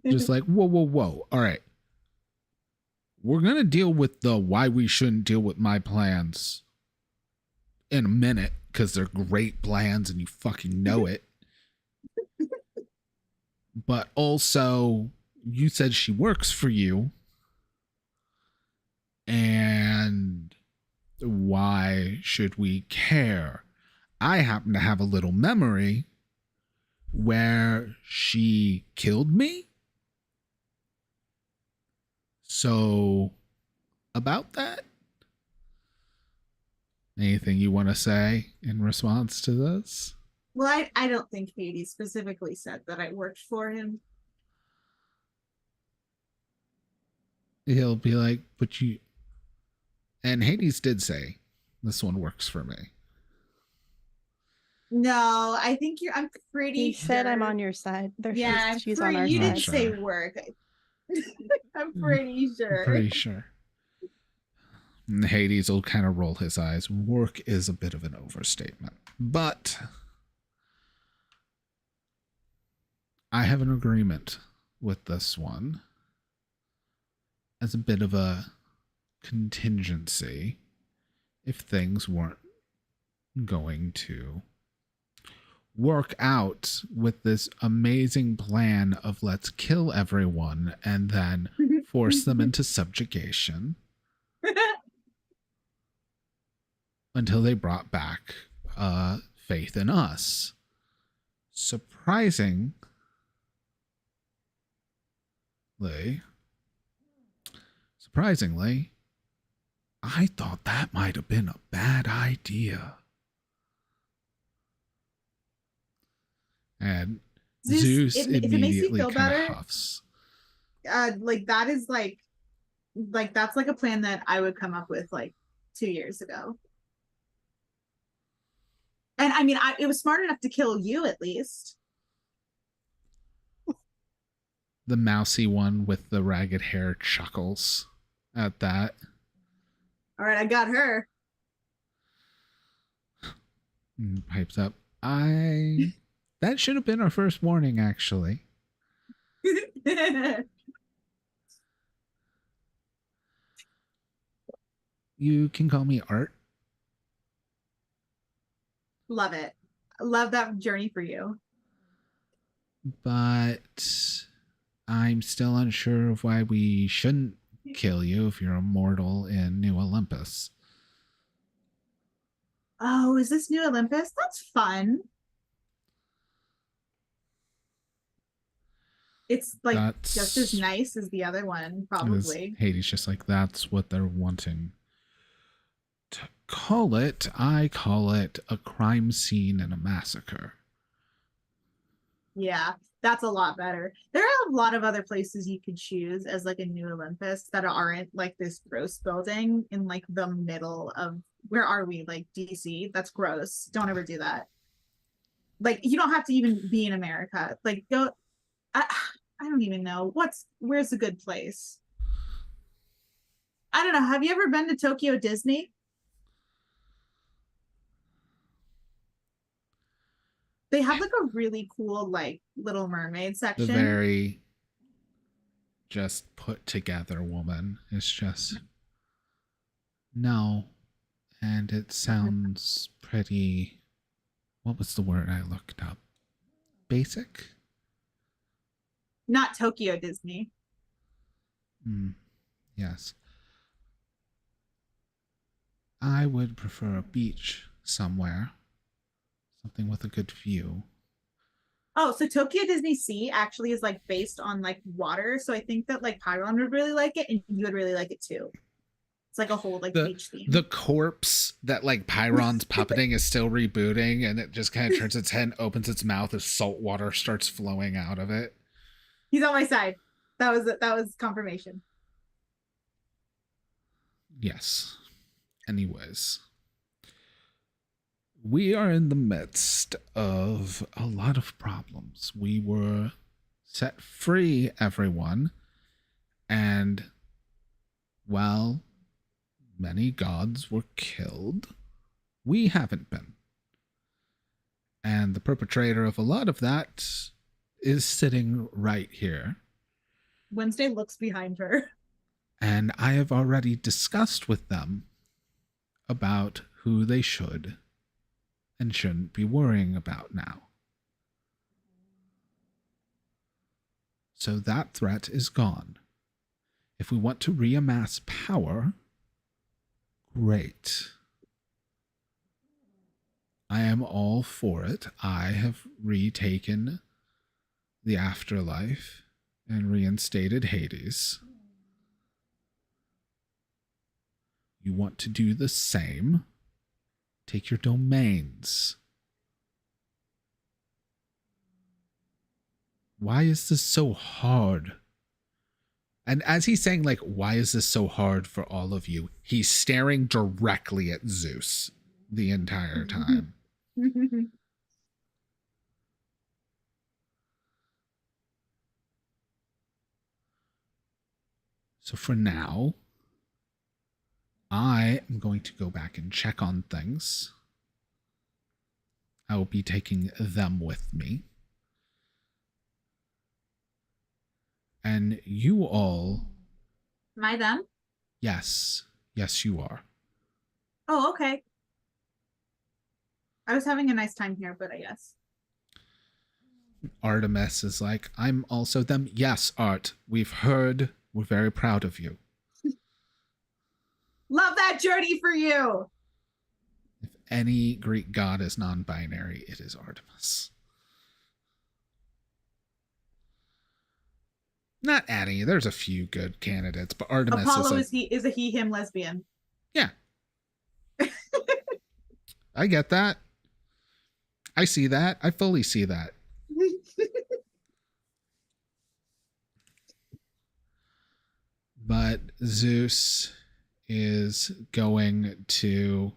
Just like, whoa. All right. We're going to deal with the why we shouldn't deal with my plans in a minute, because they're great plans and you fucking know it. But also, you said she works for you. And why should we care? I happen to have a little memory where she killed me. So, about that, anything you want to say in response to this? Well, I don't think Hades specifically said that I worked for him. He'll be like, but you... And Hades did say, this one works for me. No, I think I'm pretty He sure. said I'm on your side. She's on our you side. didn't say work. I'm pretty sure. Pretty sure. And Hades will kind of roll his eyes. Work is a bit of an overstatement. But I have an agreement with this one as a bit of a contingency if things weren't going to work out with this amazing plan of let's kill everyone and then force them into subjugation until they brought back faith in us. Surprisingly, I thought that might have been a bad idea. And Zeus if it makes you immediately feel kind better, of huffs. like that is like that's like a plan that I would come up with like 2 years ago. And I mean, it was smart enough to kill you at least. The mousy one with the ragged hair chuckles at that. All right, I got her. And pipes up. That should have been our first warning, actually. You can call me Art. Love it. Love that journey for you. But I'm still unsure of why we shouldn't kill you if you're immortal in New Olympus. Oh, is this New Olympus? That's fun. It's like just as nice as the other one, probably. Hades just like, that's what they're wanting to call it. I call it a crime scene and a massacre. Yeah, that's a lot better. There are a lot of other places you could choose as like a New Olympus that aren't like this gross building in like the middle of, where are we? Like DC? That's gross. Don't ever do that. Like you don't have to even be in America. Like go, I don't even know. Where's a good place? I don't know. Have you ever been to Tokyo Disney? They have like a really cool like Little Mermaid section. The very just put together woman is just no. And it sounds pretty, what was the word I looked up? Basic? Not Tokyo Disney. Yes. I would prefer a beach somewhere. Something with a good view. Oh, so Tokyo Disney Sea actually is like based on like water. So I think that like Pyron would really like it and you would really like it too. It's like a whole like beach theme. The corpse that like Pyron's puppeting is still rebooting and it just kind of turns its head and opens its mouth as salt water starts flowing out of it. He's on my side. That was confirmation. Yes. Anyways. We are in the midst of a lot of problems. We were set free, everyone. And while many gods were killed, we haven't been. And the perpetrator of a lot of that is sitting right here. Wednesday looks behind her. And I have already discussed with them about who they should and shouldn't be worrying about now. So that threat is gone. If we want to reamass power, great. I am all for it. I have retaken the afterlife and reinstated Hades. You want to do the same? Take your domains. Why is this so hard? And as he's saying, like, why is this so hard for all of you? He's staring directly at Zeus the entire time. So for now, I am going to go back and check on things. I will be taking them with me. And you all... Am I them? Yes, Yes, you are. Oh, okay. I was having a nice time here, but I guess. Artemis is like, I'm also them. Yes, Art, we've heard. We're very proud of you. Love that journey for you. If any Greek god is non-binary, it is Artemis. Not any. There's a few good candidates, but Artemis Apollo is like, is a he him lesbian. yeah. I get that. I see that. I fully see that. But Zeus is going to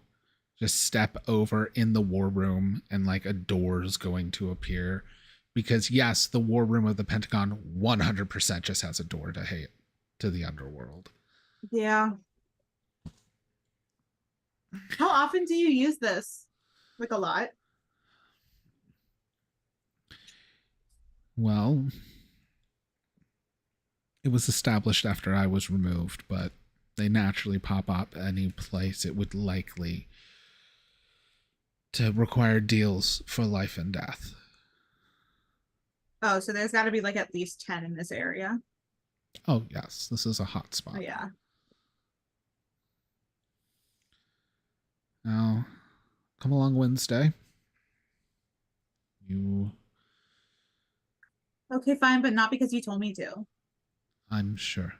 just step over in the war room, and like a door is going to appear, because yes, the war room of the Pentagon 100% just has a door to the underworld. Yeah. How often do you use this? Like a lot? Well, it was established after I was removed, but they naturally pop up any place it would likely to require deals for life and death. Oh, so there's got to be like at least 10 in this area. Oh, yes, this is a hot spot. Oh, yeah. Now, come along Wednesday. You... Okay, fine, but not because you told me to. I'm sure.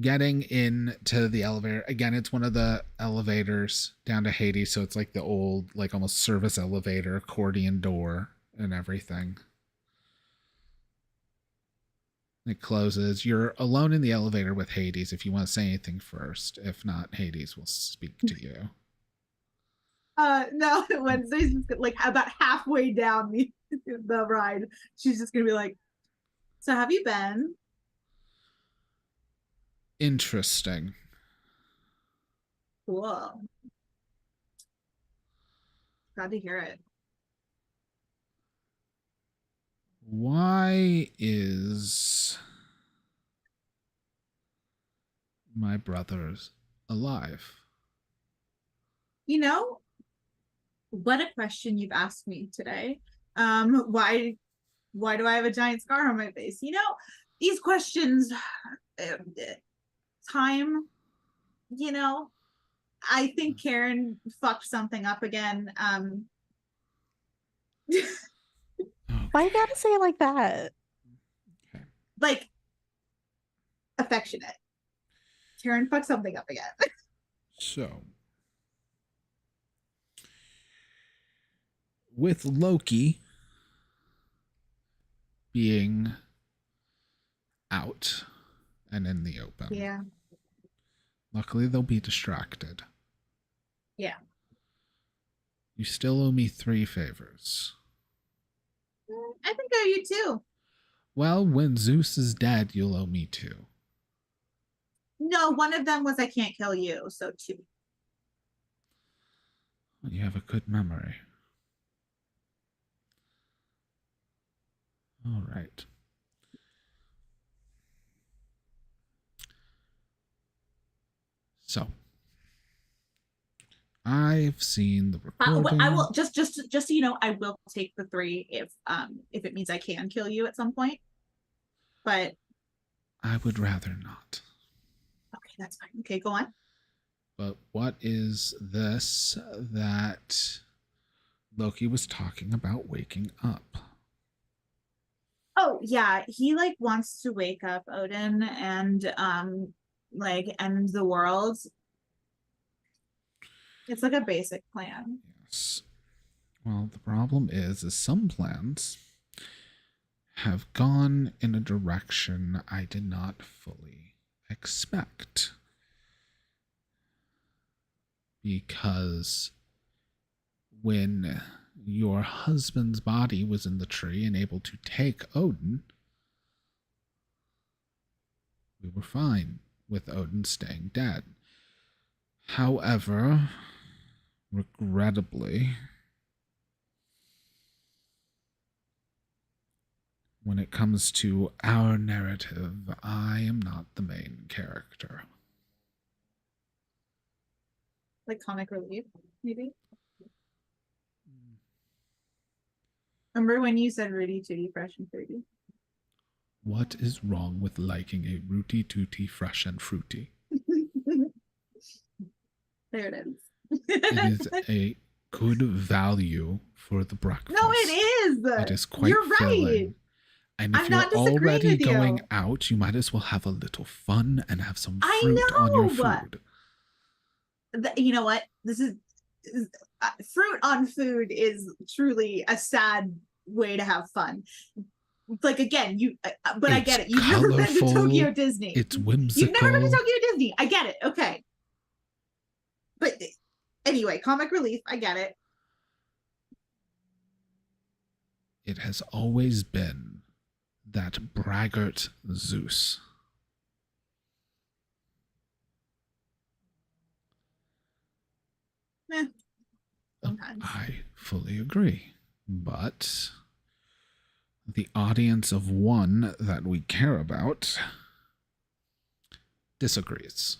Getting into the elevator, again, it's one of the elevators down to Hades, so it's like the old, like almost service elevator, accordion door and everything. It closes. You're alone in the elevator with Hades if you want to say anything first. If not, Hades will speak to you. No, Wednesday's just like about halfway down the ride. She's just gonna be like, so have you been? Interesting. Cool. Glad to hear it. Why is my brother alive? You know, what a question you've asked me today. Why do I have a giant scar on my face? You know, these questions, time, you know, I think Karen fucked something up again. Why you gotta say it like that? Like, affectionate. Karen fucked something up again. So, with Loki being out and in the open, Yeah. luckily they'll be distracted. Yeah. You still owe me 3 favors. I think I owe you too. Well, when Zeus is dead, you'll owe me 2. No, one of them was I can't kill you, so 2. You have a good memory. All right. So, I've seen the recording. I will just so you know, I will take the 3 if it means I can kill you at some point. But I would rather not. okay, that's fine. Okay, go on. But what is this that Loki was talking about waking up? Oh yeah, he like wants to wake up Odin and like end the world. It's like a basic plan. Yes. Well, the problem is some plans have gone in a direction I did not fully expect. Because when your husband's body was in the tree and able to take Odin, we were fine with Odin staying dead. However, regrettably, When it comes to our narrative, I am not the main character. Like comic relief, maybe. Remember when you said Rudy Tooty Fresh and Fruity? What is wrong with liking a rooty tooty fresh and fruity? There it is. It is a good value for the breakfast. No, it is. It is quite You're right. filling. And if I'm not you're disagreeing already with you. going out, you might as well have a little fun and have some I fruit on your know. food. You know what? This is fruit on food is truly a sad way to have fun. Like again, but I get it. You've never been to Colorful, Tokyo Disney. It's whimsical. You've never been to Tokyo Disney. I get it. Okay. But anyway, comic relief. I get it. It has always been that braggart Zeus. Sometimes. I fully agree. But the audience of one that we care about disagrees.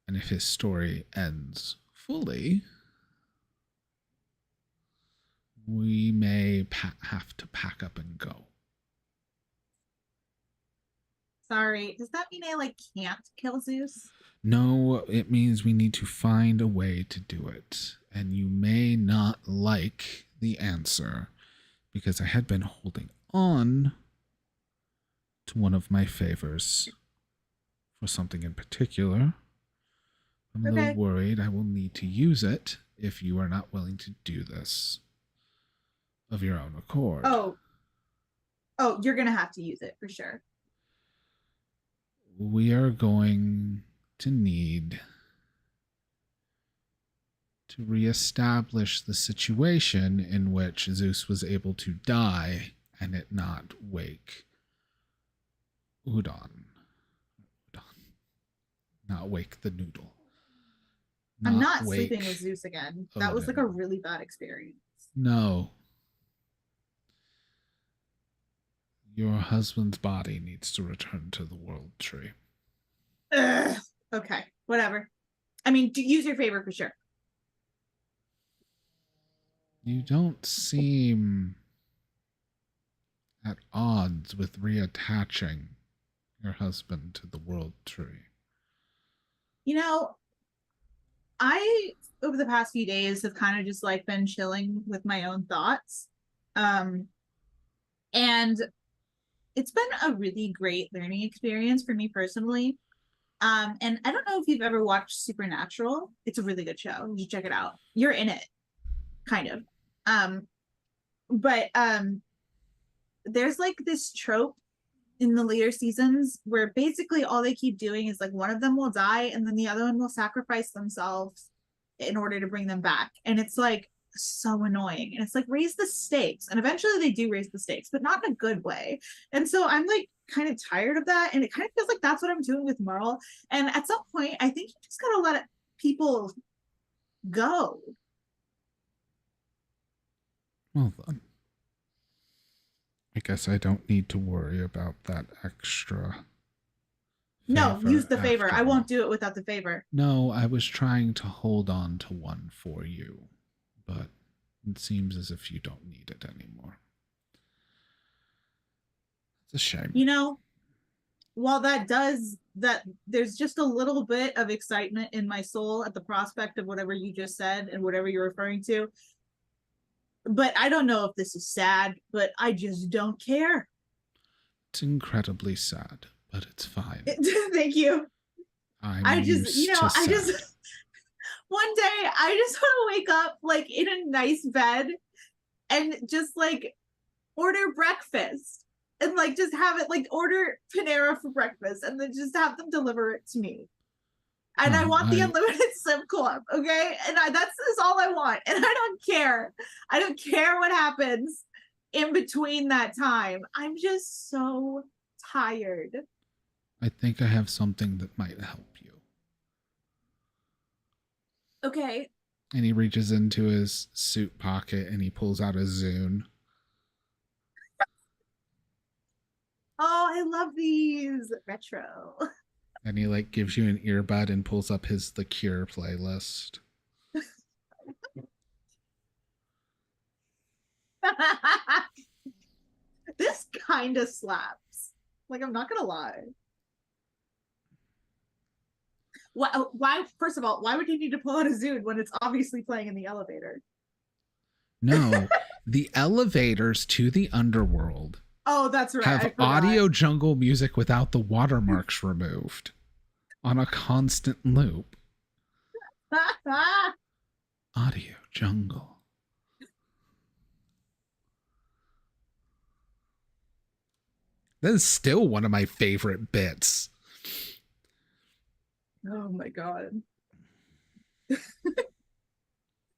And if his story ends fully, we may have to pack up and go. Sorry. Does that mean I can't kill Zeus? No, it means we need to find a way to do it. And you may not like the answer because I had been holding on to one of my favors for something in particular. I'm a little worried I will need to use it if you are not willing to do this of your own accord. Oh, you're gonna have to use it for sure. We are going to need to reestablish the situation in which Zeus was able to die and it not wake Udon. Not wake the noodle. I'm not wake sleeping with Zeus again. That was Odin. a really bad experience. No. Your husband's body needs to return to the world tree. Ugh. Okay, whatever. I mean, use your favor for sure. You don't seem at odds with reattaching your husband to the world tree. You know, I over the past few days have kind of just been chilling with my own thoughts. And it's been a really great learning experience for me personally. And I don't know if you've ever watched Supernatural. It's a really good show. You should check it out. You're in it, kind of. But there's this trope in the later seasons where basically all they keep doing is one of them will die and then the other one will sacrifice themselves in order to bring them back. And it's so annoying. And it's raise the stakes. And eventually they do raise the stakes, but not in a good way. And so I'm kind of tired of that. And it kind of feels like that's what I'm doing with Merle. And at some point, I think you just gotta let people go. Well then. I guess I don't need to worry about that extra. No, use the favor. after I all. won't do it without the favor. No, I was trying to hold on to one for you, but it seems as if you don't need it anymore. It's a shame. You know, while there's just a little bit of excitement in my soul at the prospect of whatever you just said and whatever you're referring to. But I don't know if this is sad, but I just don't care. It's incredibly sad, but it's fine. Thank you. I'm used to I sad. just one day I just want to wake up in a nice bed and just order breakfast and just have it order Panera for breakfast and then just have them deliver it to me. And I want the unlimited Sim Club, okay? And that's all I want. And I don't care. I don't care what happens in between that time. I'm just so tired. I think I have something that might help you. Okay. And he reaches into his suit pocket and he pulls out a Zune. Oh, I love these retro. And he like gives you an earbud and pulls up his The Cure playlist. This kind of slaps. Like, I'm not gonna lie. Why? First of all, why would he need to pull out a Zune when it's obviously playing in the elevator? No, the elevators to the underworld Oh, that's right. I have forgot. Audio Jungle music without the watermarks removed on a constant loop. Audio Jungle. That is still one of my favorite bits. Oh my god.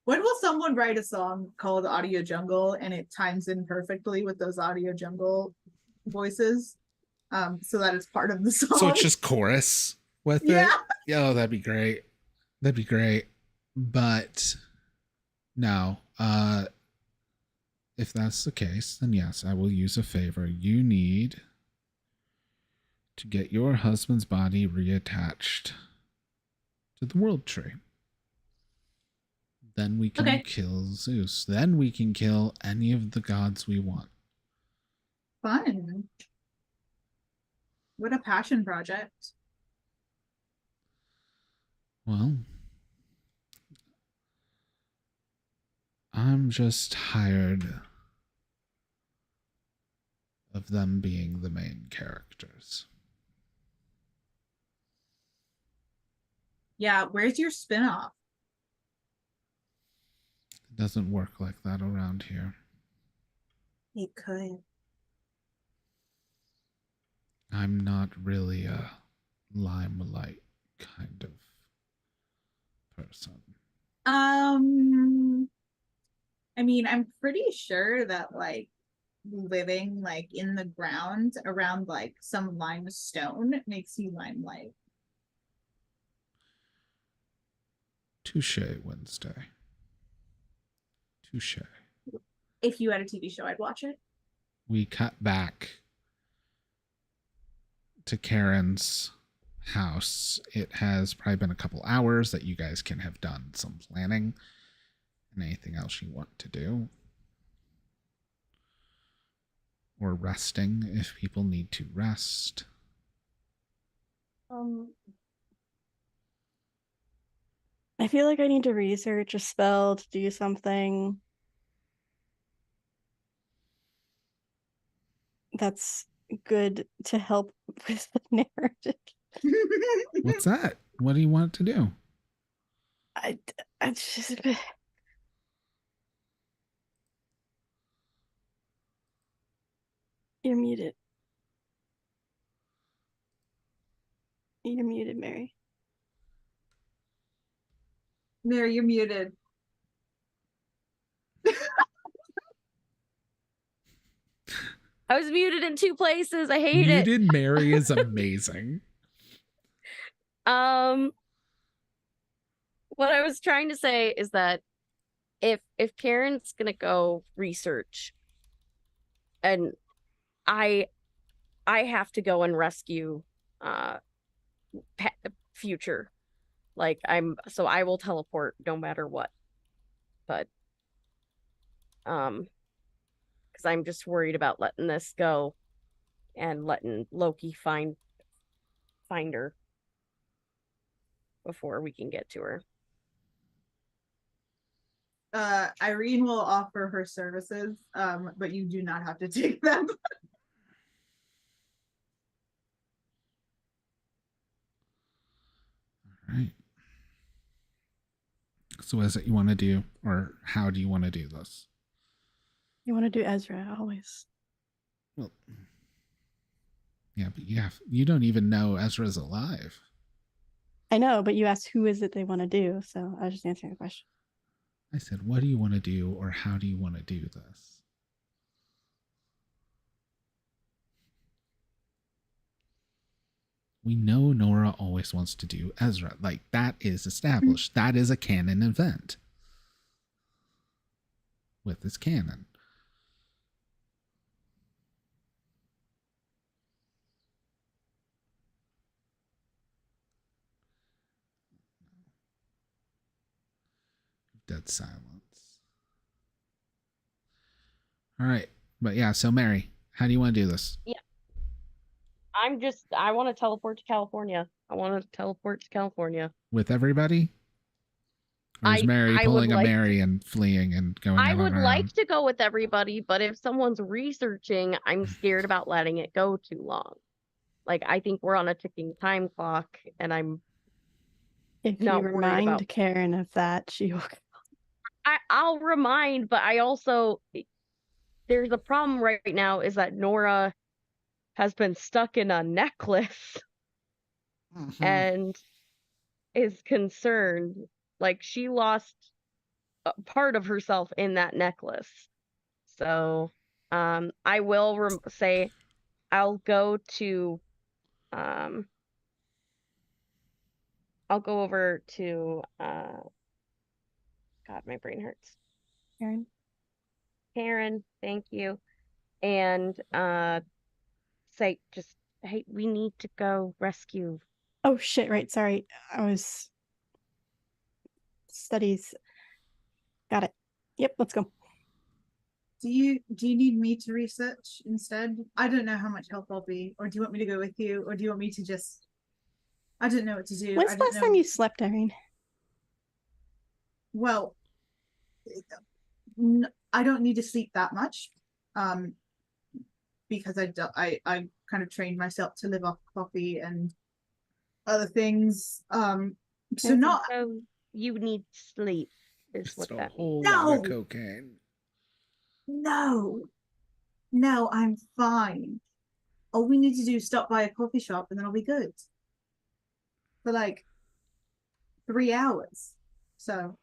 When will someone write a song called Audio Jungle and it times in perfectly with those Audio Jungle voices? So that it's part of the song. So it's just chorus with Yeah. it? Oh, that'd be great. That'd be great. But no, if that's the case, then yes, I will use a favor. You need to get your husband's body reattached to the world tree. Then we can kill Zeus. Then we can kill any of the gods we want. Fun. What a passion project. Well, I'm just tired of them being the main characters. Yeah, where's your spin-off? It doesn't work like that around here. It could. I'm not really a limelight kind of person. I mean, I'm pretty sure that like living like in the ground around like some limestone makes you limelight. Touche, Wednesday. Touche. If you had a TV show, I'd watch it. We cut back to Karen's house. It has probably been a couple hours that you guys can have done some planning and anything else you want to do. Or resting if people need to rest. I feel like I need to research a spell to do something that's good to help with the narrative. What's that? What do you want to do? I just You're muted. You're muted, Mary. Mary, you're muted. I was muted in 2 places. I hate it. Muted Mary is amazing. What I was trying to say is that if Karen's gonna go research and I have to go and rescue Future. Like I will teleport no matter what. But because I'm just worried about letting this go and letting Loki find her before we can get to her. Irene will offer her services, but you do not have to take them. All right. So what is it you want to do, or how do you want to do this? You want to do Ezra always. Well, yeah, but you don't even know Ezra's alive. I know, but you asked who is it they want to do, so I was just answering the question. I said, what do you want to do, or how do you want to do this? We know Nora always wants to do Ezra. Like, that is established. That is a canon event. with his cannon. Dead silence. All right. But yeah, so Mary, how do you want to do this? Yeah. I want to teleport to California. I want to teleport to California. With everybody? Or is Mary I pulling would a like Mary and fleeing and going I out would on her like own? to go with everybody, but if someone's researching, I'm scared about letting it go too long. Like, I think we're on a ticking time clock, and I'm If not you worried remind about. Karen of that, she will. I'll remind, but I also there's a problem right now is that Nora has been stuck in a necklace and is concerned. Like, she lost a part of herself in that necklace. So, I will say I'll go to, I'll go over to, God, my brain hurts. Karen, thank you. And, say, just, hey, we need to go rescue. Oh shit! Right, sorry. I was studies. Got it. Yep, let's go. Do you need me to research instead? I don't know how much help I'll be, or do you want me to go with you, or do you want me to just? I don't know what to do. When's I the don't last know. time you slept, Irene? Well, I don't need to sleep that much, because I kind of trained myself to live off coffee and other things. So not. So you need sleep, is It's what a that whole means. lot of No. cocaine. No, I'm fine. All we need to do is stop by a coffee shop and then I'll be good. For like 3 hours. So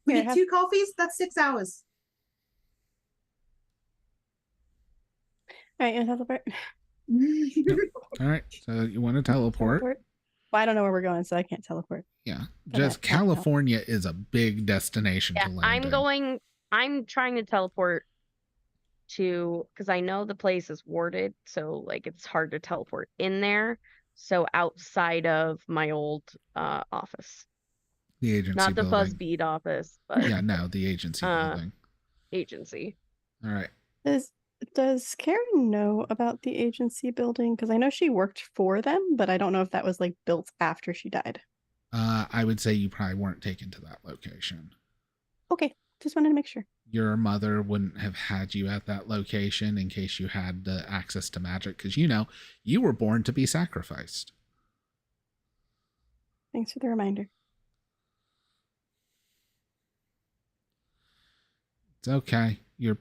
we Here, get have- 2 coffees, that's 6 hours. All right, you want to teleport? All right. So you want to teleport? Well, I don't know where we're going, so I can't teleport. Yeah. But Just that helps. California is a big destination Yeah, to land in. I'm trying to teleport to, because I know the place is warded, so like it's hard to teleport in there. So outside of my old office. The agency Not the building. Fuzzbeat office, but Yeah, no, the agency building. agency. All right. Does Karen know about the agency building? Because I know she worked for them, but I don't know if that was like built after she died. I would say you probably weren't taken to that location. Okay, just wanted to make sure. Your mother wouldn't have had you at that location in case you had the access to magic, because you know you were born to be sacrificed. Thanks for the reminder. It's okay. Your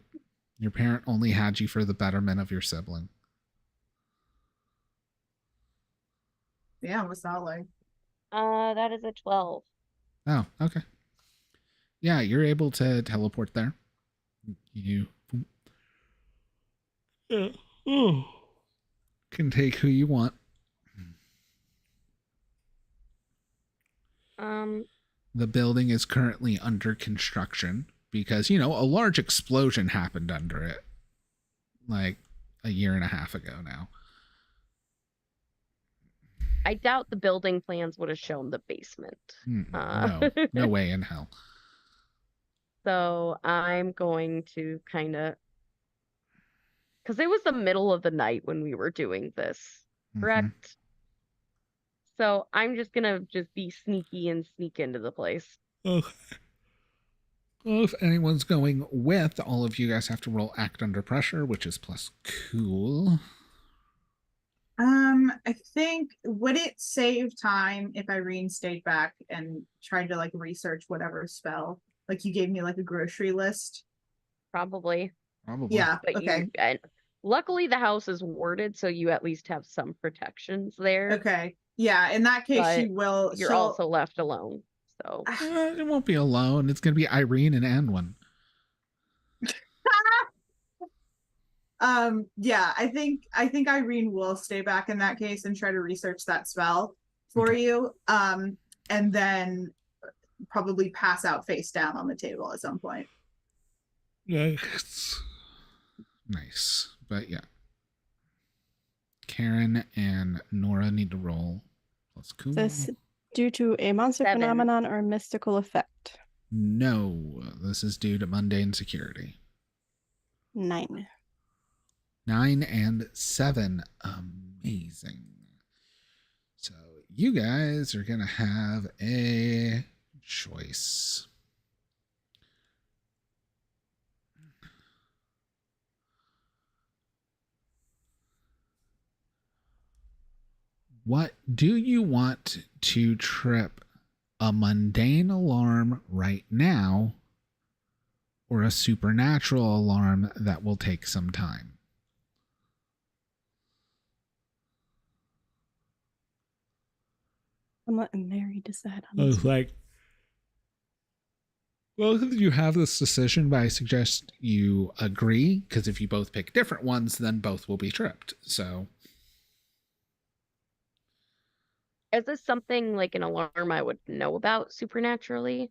parent only had you for the betterment of your sibling. Yeah, what's that like? That is a 12. Oh, okay. Yeah, you're able to teleport there. You can take who you want. The building is currently under construction because, you know, a large explosion happened under it like a year and a half ago now. I doubt the building plans would have shown the basement. No way in hell. So I'm going to kind of, because it was the middle of the night when we were doing this, correct? So I'm just gonna be sneaky and sneak into the place. Okay. Well, if anyone's going with, all of you guys have to roll act under pressure, which is plus cool. I think, would it save time if Irene stayed back and tried to like research whatever spell? Like you gave me like a grocery list. Probably. Yeah. But Okay. and luckily the house is warded, so you at least have some protections there. Okay. Yeah. In that case, she But will. You're she'll- also left alone. So It won't be alone. It's going to be Irene and Anwin. Yeah, I think Irene will stay back in that case and try to research that spell for you. And then probably pass out face down on the table at some point. Nice. Nice. But yeah. Karen and Nora need to roll plus cool. Is this due to a monster 7. phenomenon or mystical effect? No, this is due to mundane security. 9. 9 and 7. Amazing. So you guys are going to have a choice. What do you want to trip? A mundane alarm right now or a supernatural alarm that will take some time? I'm letting Mary decide on I this. was like, both of you have this decision, but I suggest you agree, because if you both pick different ones, then both will be tripped. So, Is this something like an alarm I would know about supernaturally?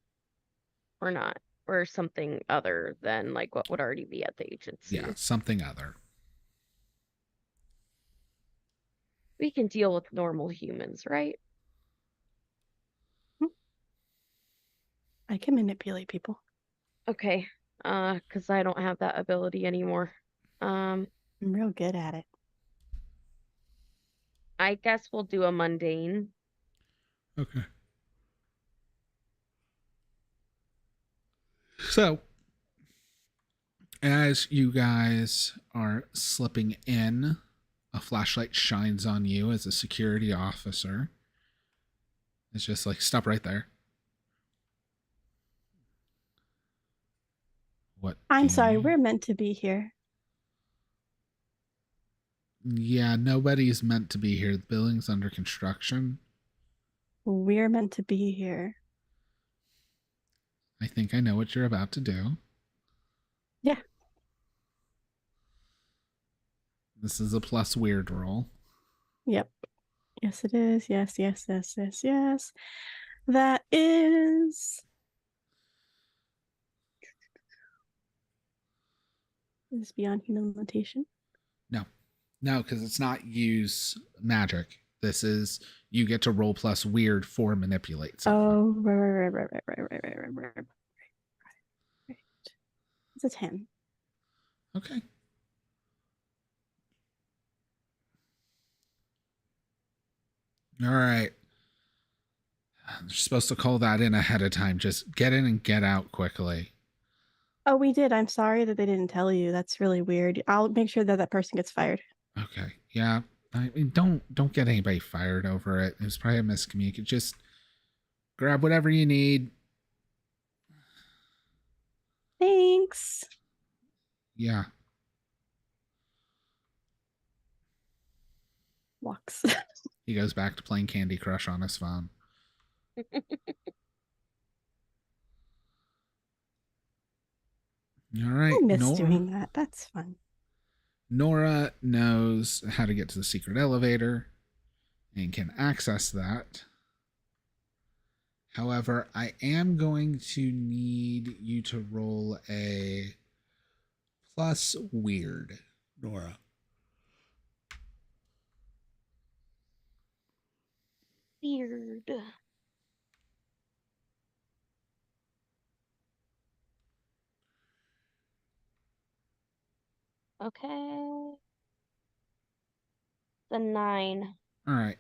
Or not? Or something other than like what would already be at the agency? yeah, something other. We can deal with normal humans, right? I can manipulate people. Okay. Because I don't have that ability anymore. I'm real good at it. I guess we'll do a mundane. Okay. So, as you guys are slipping in, a flashlight shines on you as a security officer. It's just like, stop right there. What? I'm do sorry, you- we're meant to be here. Yeah, nobody's meant to be here. The building's under construction. We're meant to be here. I think I know what you're about to do. Yeah. This is a plus weird roll. Yep. Yes, it is. Yes, yes, yes, yes, yes. That is. Is this beyond human limitation? No, because it's not use magic. This is you get to roll plus weird for manipulate something. Oh, right. It's a 10. Okay. All right. They're supposed to call that in ahead of time. Just get in and get out quickly. Oh, we did. I'm sorry that they didn't tell you. That's really weird. I'll make sure that that person gets fired. Okay. Yeah. I mean, don't get anybody fired over it. It was probably a miscommunication. Just grab whatever you need. Thanks. Yeah. Walks. He goes back to playing Candy Crush on his phone. All right. I miss doing that. That's fun. Nora knows how to get to the secret elevator and can access that. However, I am going to need you to roll a plus weird, Nora. Weird. Okay. The 9. All right.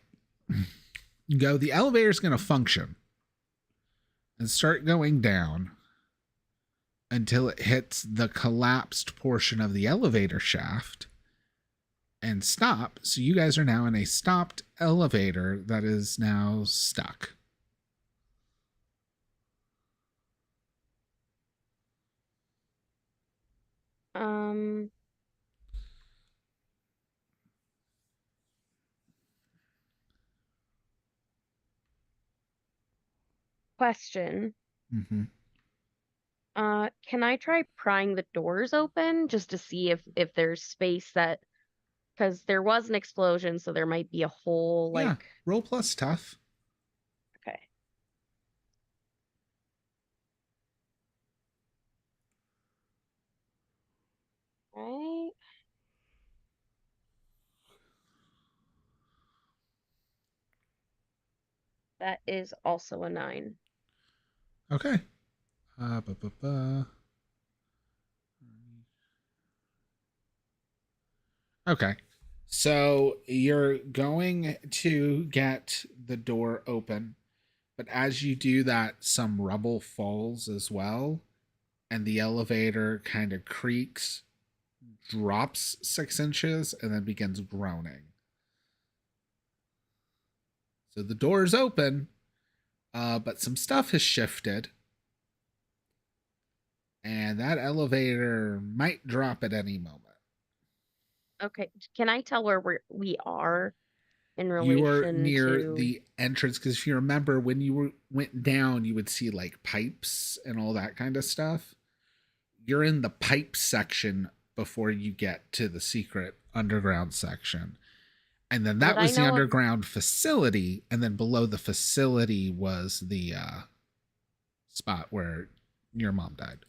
Go. The elevator's going to function and start going down until it hits the collapsed portion of the elevator shaft and stop. So you guys are now in a stopped elevator that is now stuck. Question. Mm-hmm. Can I try prying the doors open just to see if there's space that, because there was an explosion, so there might be a hole like. Yeah. Roll plus tough. Okay. That is also a 9. Okay. Ba-ba-ba. Okay. So you're going to get the door open, but as you do that, some rubble falls as well, and the elevator kind of creaks, drops 6 inches, and then begins groaning. So the door is open, but some stuff has shifted, and that elevator might drop at any moment. Okay. Can I tell where we are in relation You are near to the entrance, because if you remember, when you went down, you would see like pipes and all that kind of stuff. You're in the pipe section before you get to the secret underground section. And then that Would I was the know of- underground facility, and then below the facility was the spot where your mom died.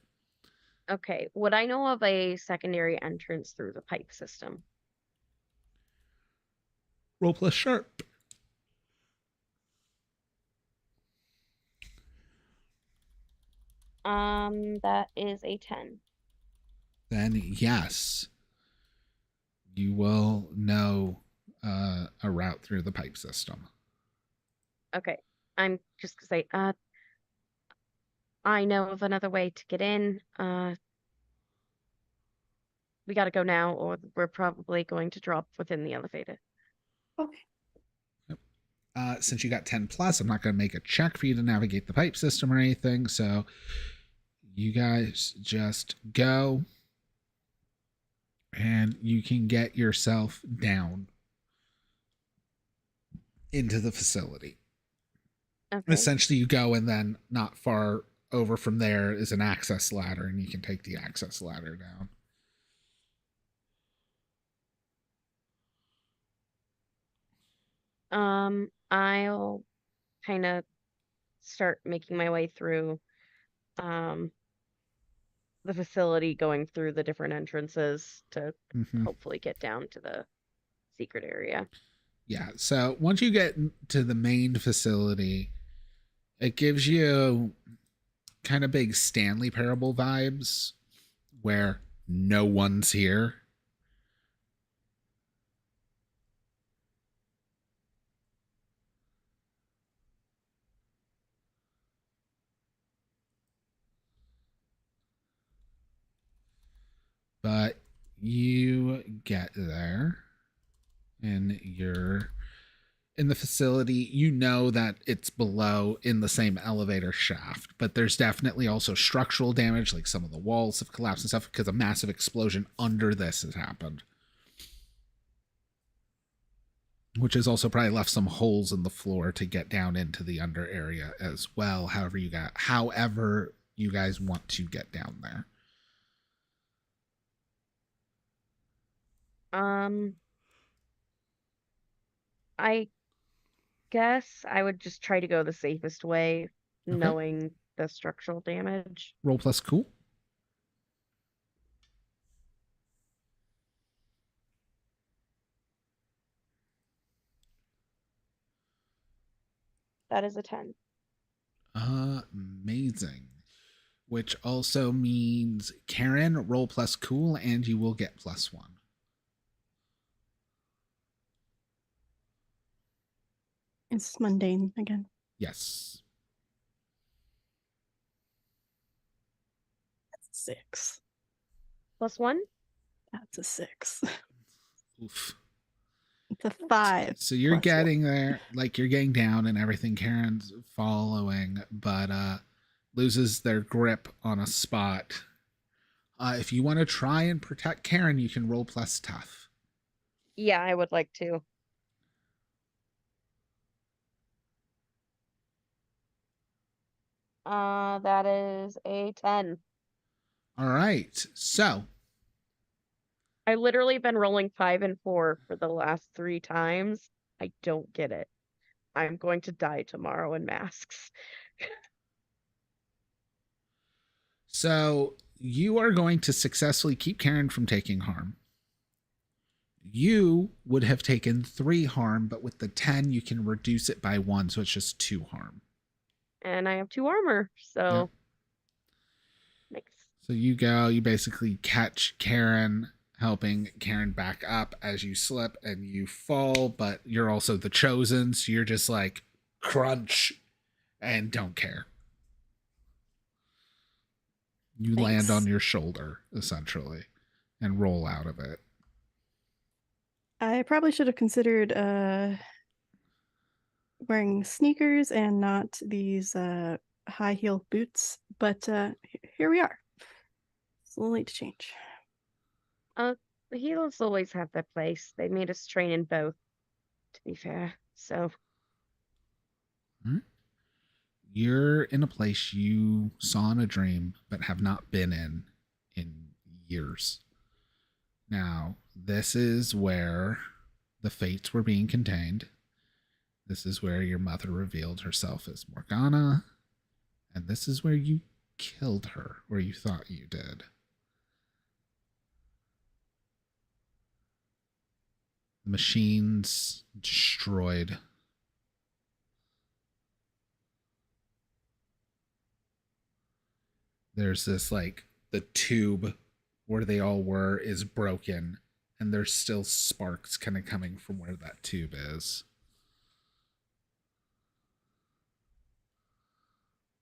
Okay. Would I know of a secondary entrance through the pipe system? Roll plus sharp. That is a 10. Then yes, you will know a route through the pipe system. Okay. I'm just gonna say, I know of another way to get in. We gotta go now, or we're probably going to drop within the elevator. Since you got 10 plus, I'm not going to make a check for you to navigate the pipe system or anything. So you guys just go and you can get yourself down into the facility. Okay. Essentially, you go, and then not far over from there is an access ladder, and you can take the access ladder down. I'll kind of start making my way through the facility, going through the different entrances to hopefully get down to the secret area. Yeah, so once you get to the main facility, it gives you kind of big Stanley Parable vibes where no one's here. But you get there and you're in the facility. You know that it's below in the same elevator shaft, but there's definitely also structural damage, like some of the walls have collapsed and stuff because a massive explosion under this has happened, which has also probably left some holes in the floor to get down into the under area as well. However you guys want to get down there. I guess I would just try to go the safest way, knowing the structural damage. Roll plus cool. That is a 10. Amazing. Which also means Karen, roll plus cool, and you will get +1. It's mundane again. Yes. That's a 6. +1? That's a 6. Oof. It's a 5. So you're plus getting there, like you're getting down and everything. Karen's following, but loses their grip on a spot. If you want to try and protect Karen, you can roll plus tough. Yeah, I would like to. That is a 10. All right. So I literally been rolling 5 and 4 for the last 3 times. I don't get it. I'm going to die tomorrow in masks. So you are going to successfully keep Karen from taking harm. You would have taken 3 harm, but with the 10, you can reduce it by 1, so it's just 2 harm. And I have 2 armor, so nice. So you go, you basically catch Karen, helping Karen back up as you slip and you fall, but you're also the chosen, so you're just like crunch and don't care. You land on your shoulder, essentially, and roll out of it. I probably should have considered wearing sneakers and not these high heel boots, but here we are. It's a little late to change. The heels always have their place. They made us train in both, to be fair. So You're in a place you saw in a dream, but have not been in years. Now, this is where the fates were being contained. This is where your mother revealed herself as Morgana. And this is where you killed her, or you thought you did. The machines destroyed. There's this, like, the tube where they all were is broken, and there's still sparks kind of coming from where that tube is.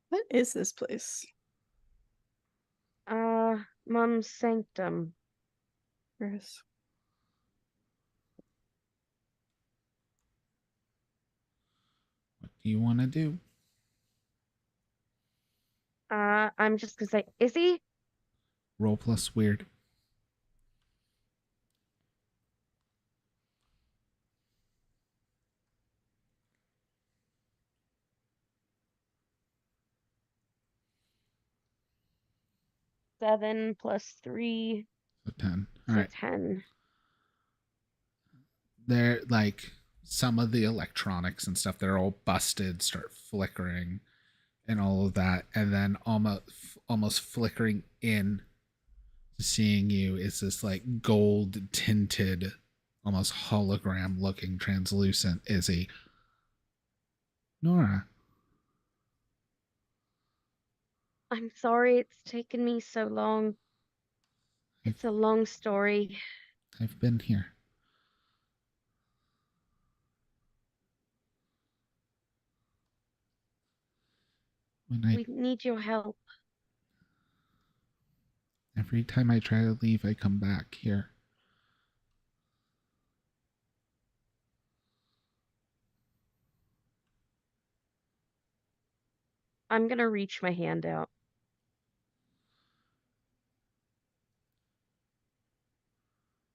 What is this place? Mom's sanctum. Gross. What do you want to do? I'm just gonna say, is he? Roll plus weird. Seven plus 3. So 10. All So right. 10. They're like some of the electronics and stuff, they're all busted, start flickering and all of that. And then almost flickering in to seeing you is this like gold tinted, almost hologram looking translucent Izzy. Nora. I'm sorry it's taken me so long. It's a long story. I've been here. We need your help. Every time I try to leave, I come back here. I'm gonna reach my hand out.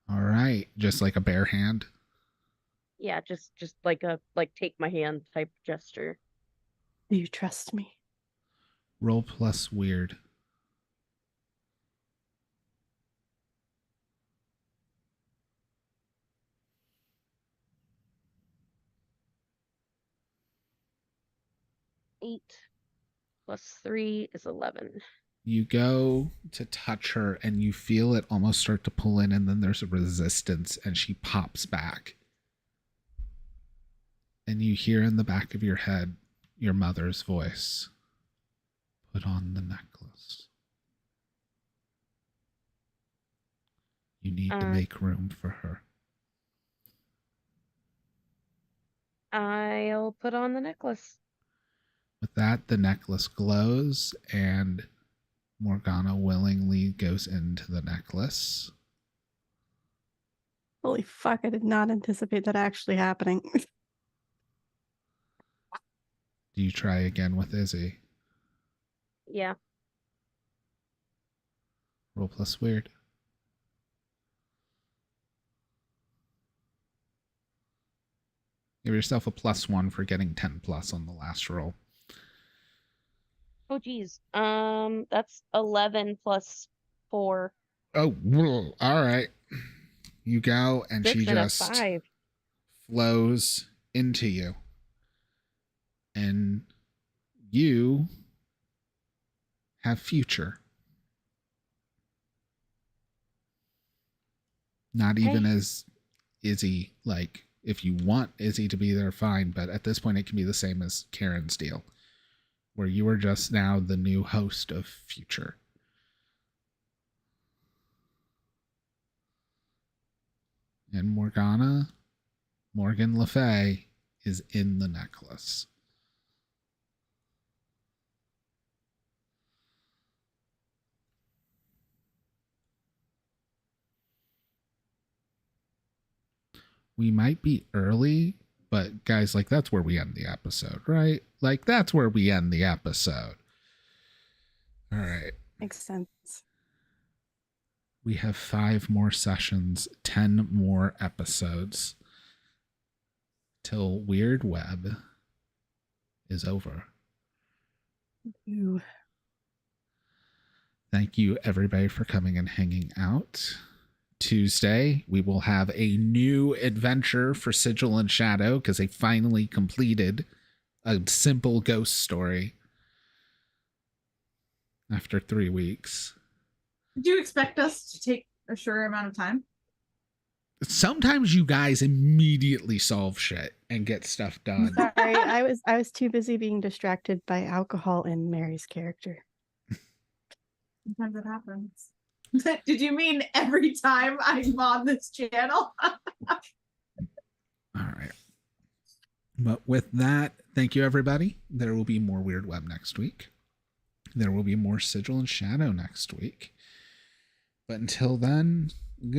All right, just like a bare hand. Yeah, just like a take my hand type gesture. Do you trust me? Roll plus weird. Eight plus 3 is 11. You go to touch her and you feel it almost start to pull in, and then there's a resistance and she pops back. And you hear in the back of your head your mother's voice. Put on the necklace. You need to make room for her. I'll put on the necklace. With that, the necklace glows and Morgana willingly goes into the necklace. Holy fuck, I did not anticipate that actually happening. Do you try again with Izzy? Yeah. Roll plus weird. Give yourself a +1 for getting 10 plus on the last roll. Oh geez. That's 11 plus 4. Oh, whoa, all right. You go and 6 she and a just 5. flows into you. And you have future. Not even as Izzy, like, if you want Izzy to be there, fine. But at this point, it can be the same as Karen's deal, where you are just now the new host of Future. And Morgan Le Fay, is in the necklace. We might be early, but guys, like, that's where we end the episode, right? Like, that's where we end the episode. All right. Makes sense. We have 5 more sessions, 10 more episodes till Weird Web is over. Ooh. Thank you, everybody, for coming and hanging out. Tuesday, we will have a new adventure for Sigil and Shadow because they finally completed a simple ghost story after 3 weeks. Did you expect us to take a shorter amount of time? Sometimes you guys immediately solve shit and get stuff done. Sorry, I was too busy being distracted by alcohol in Mary's character. Sometimes it happens. Did you mean every time I'm on this channel? All right. But with that, thank you, everybody. There will be more Weird Web next week. There will be more Sigil and Shadow next week. But until then, good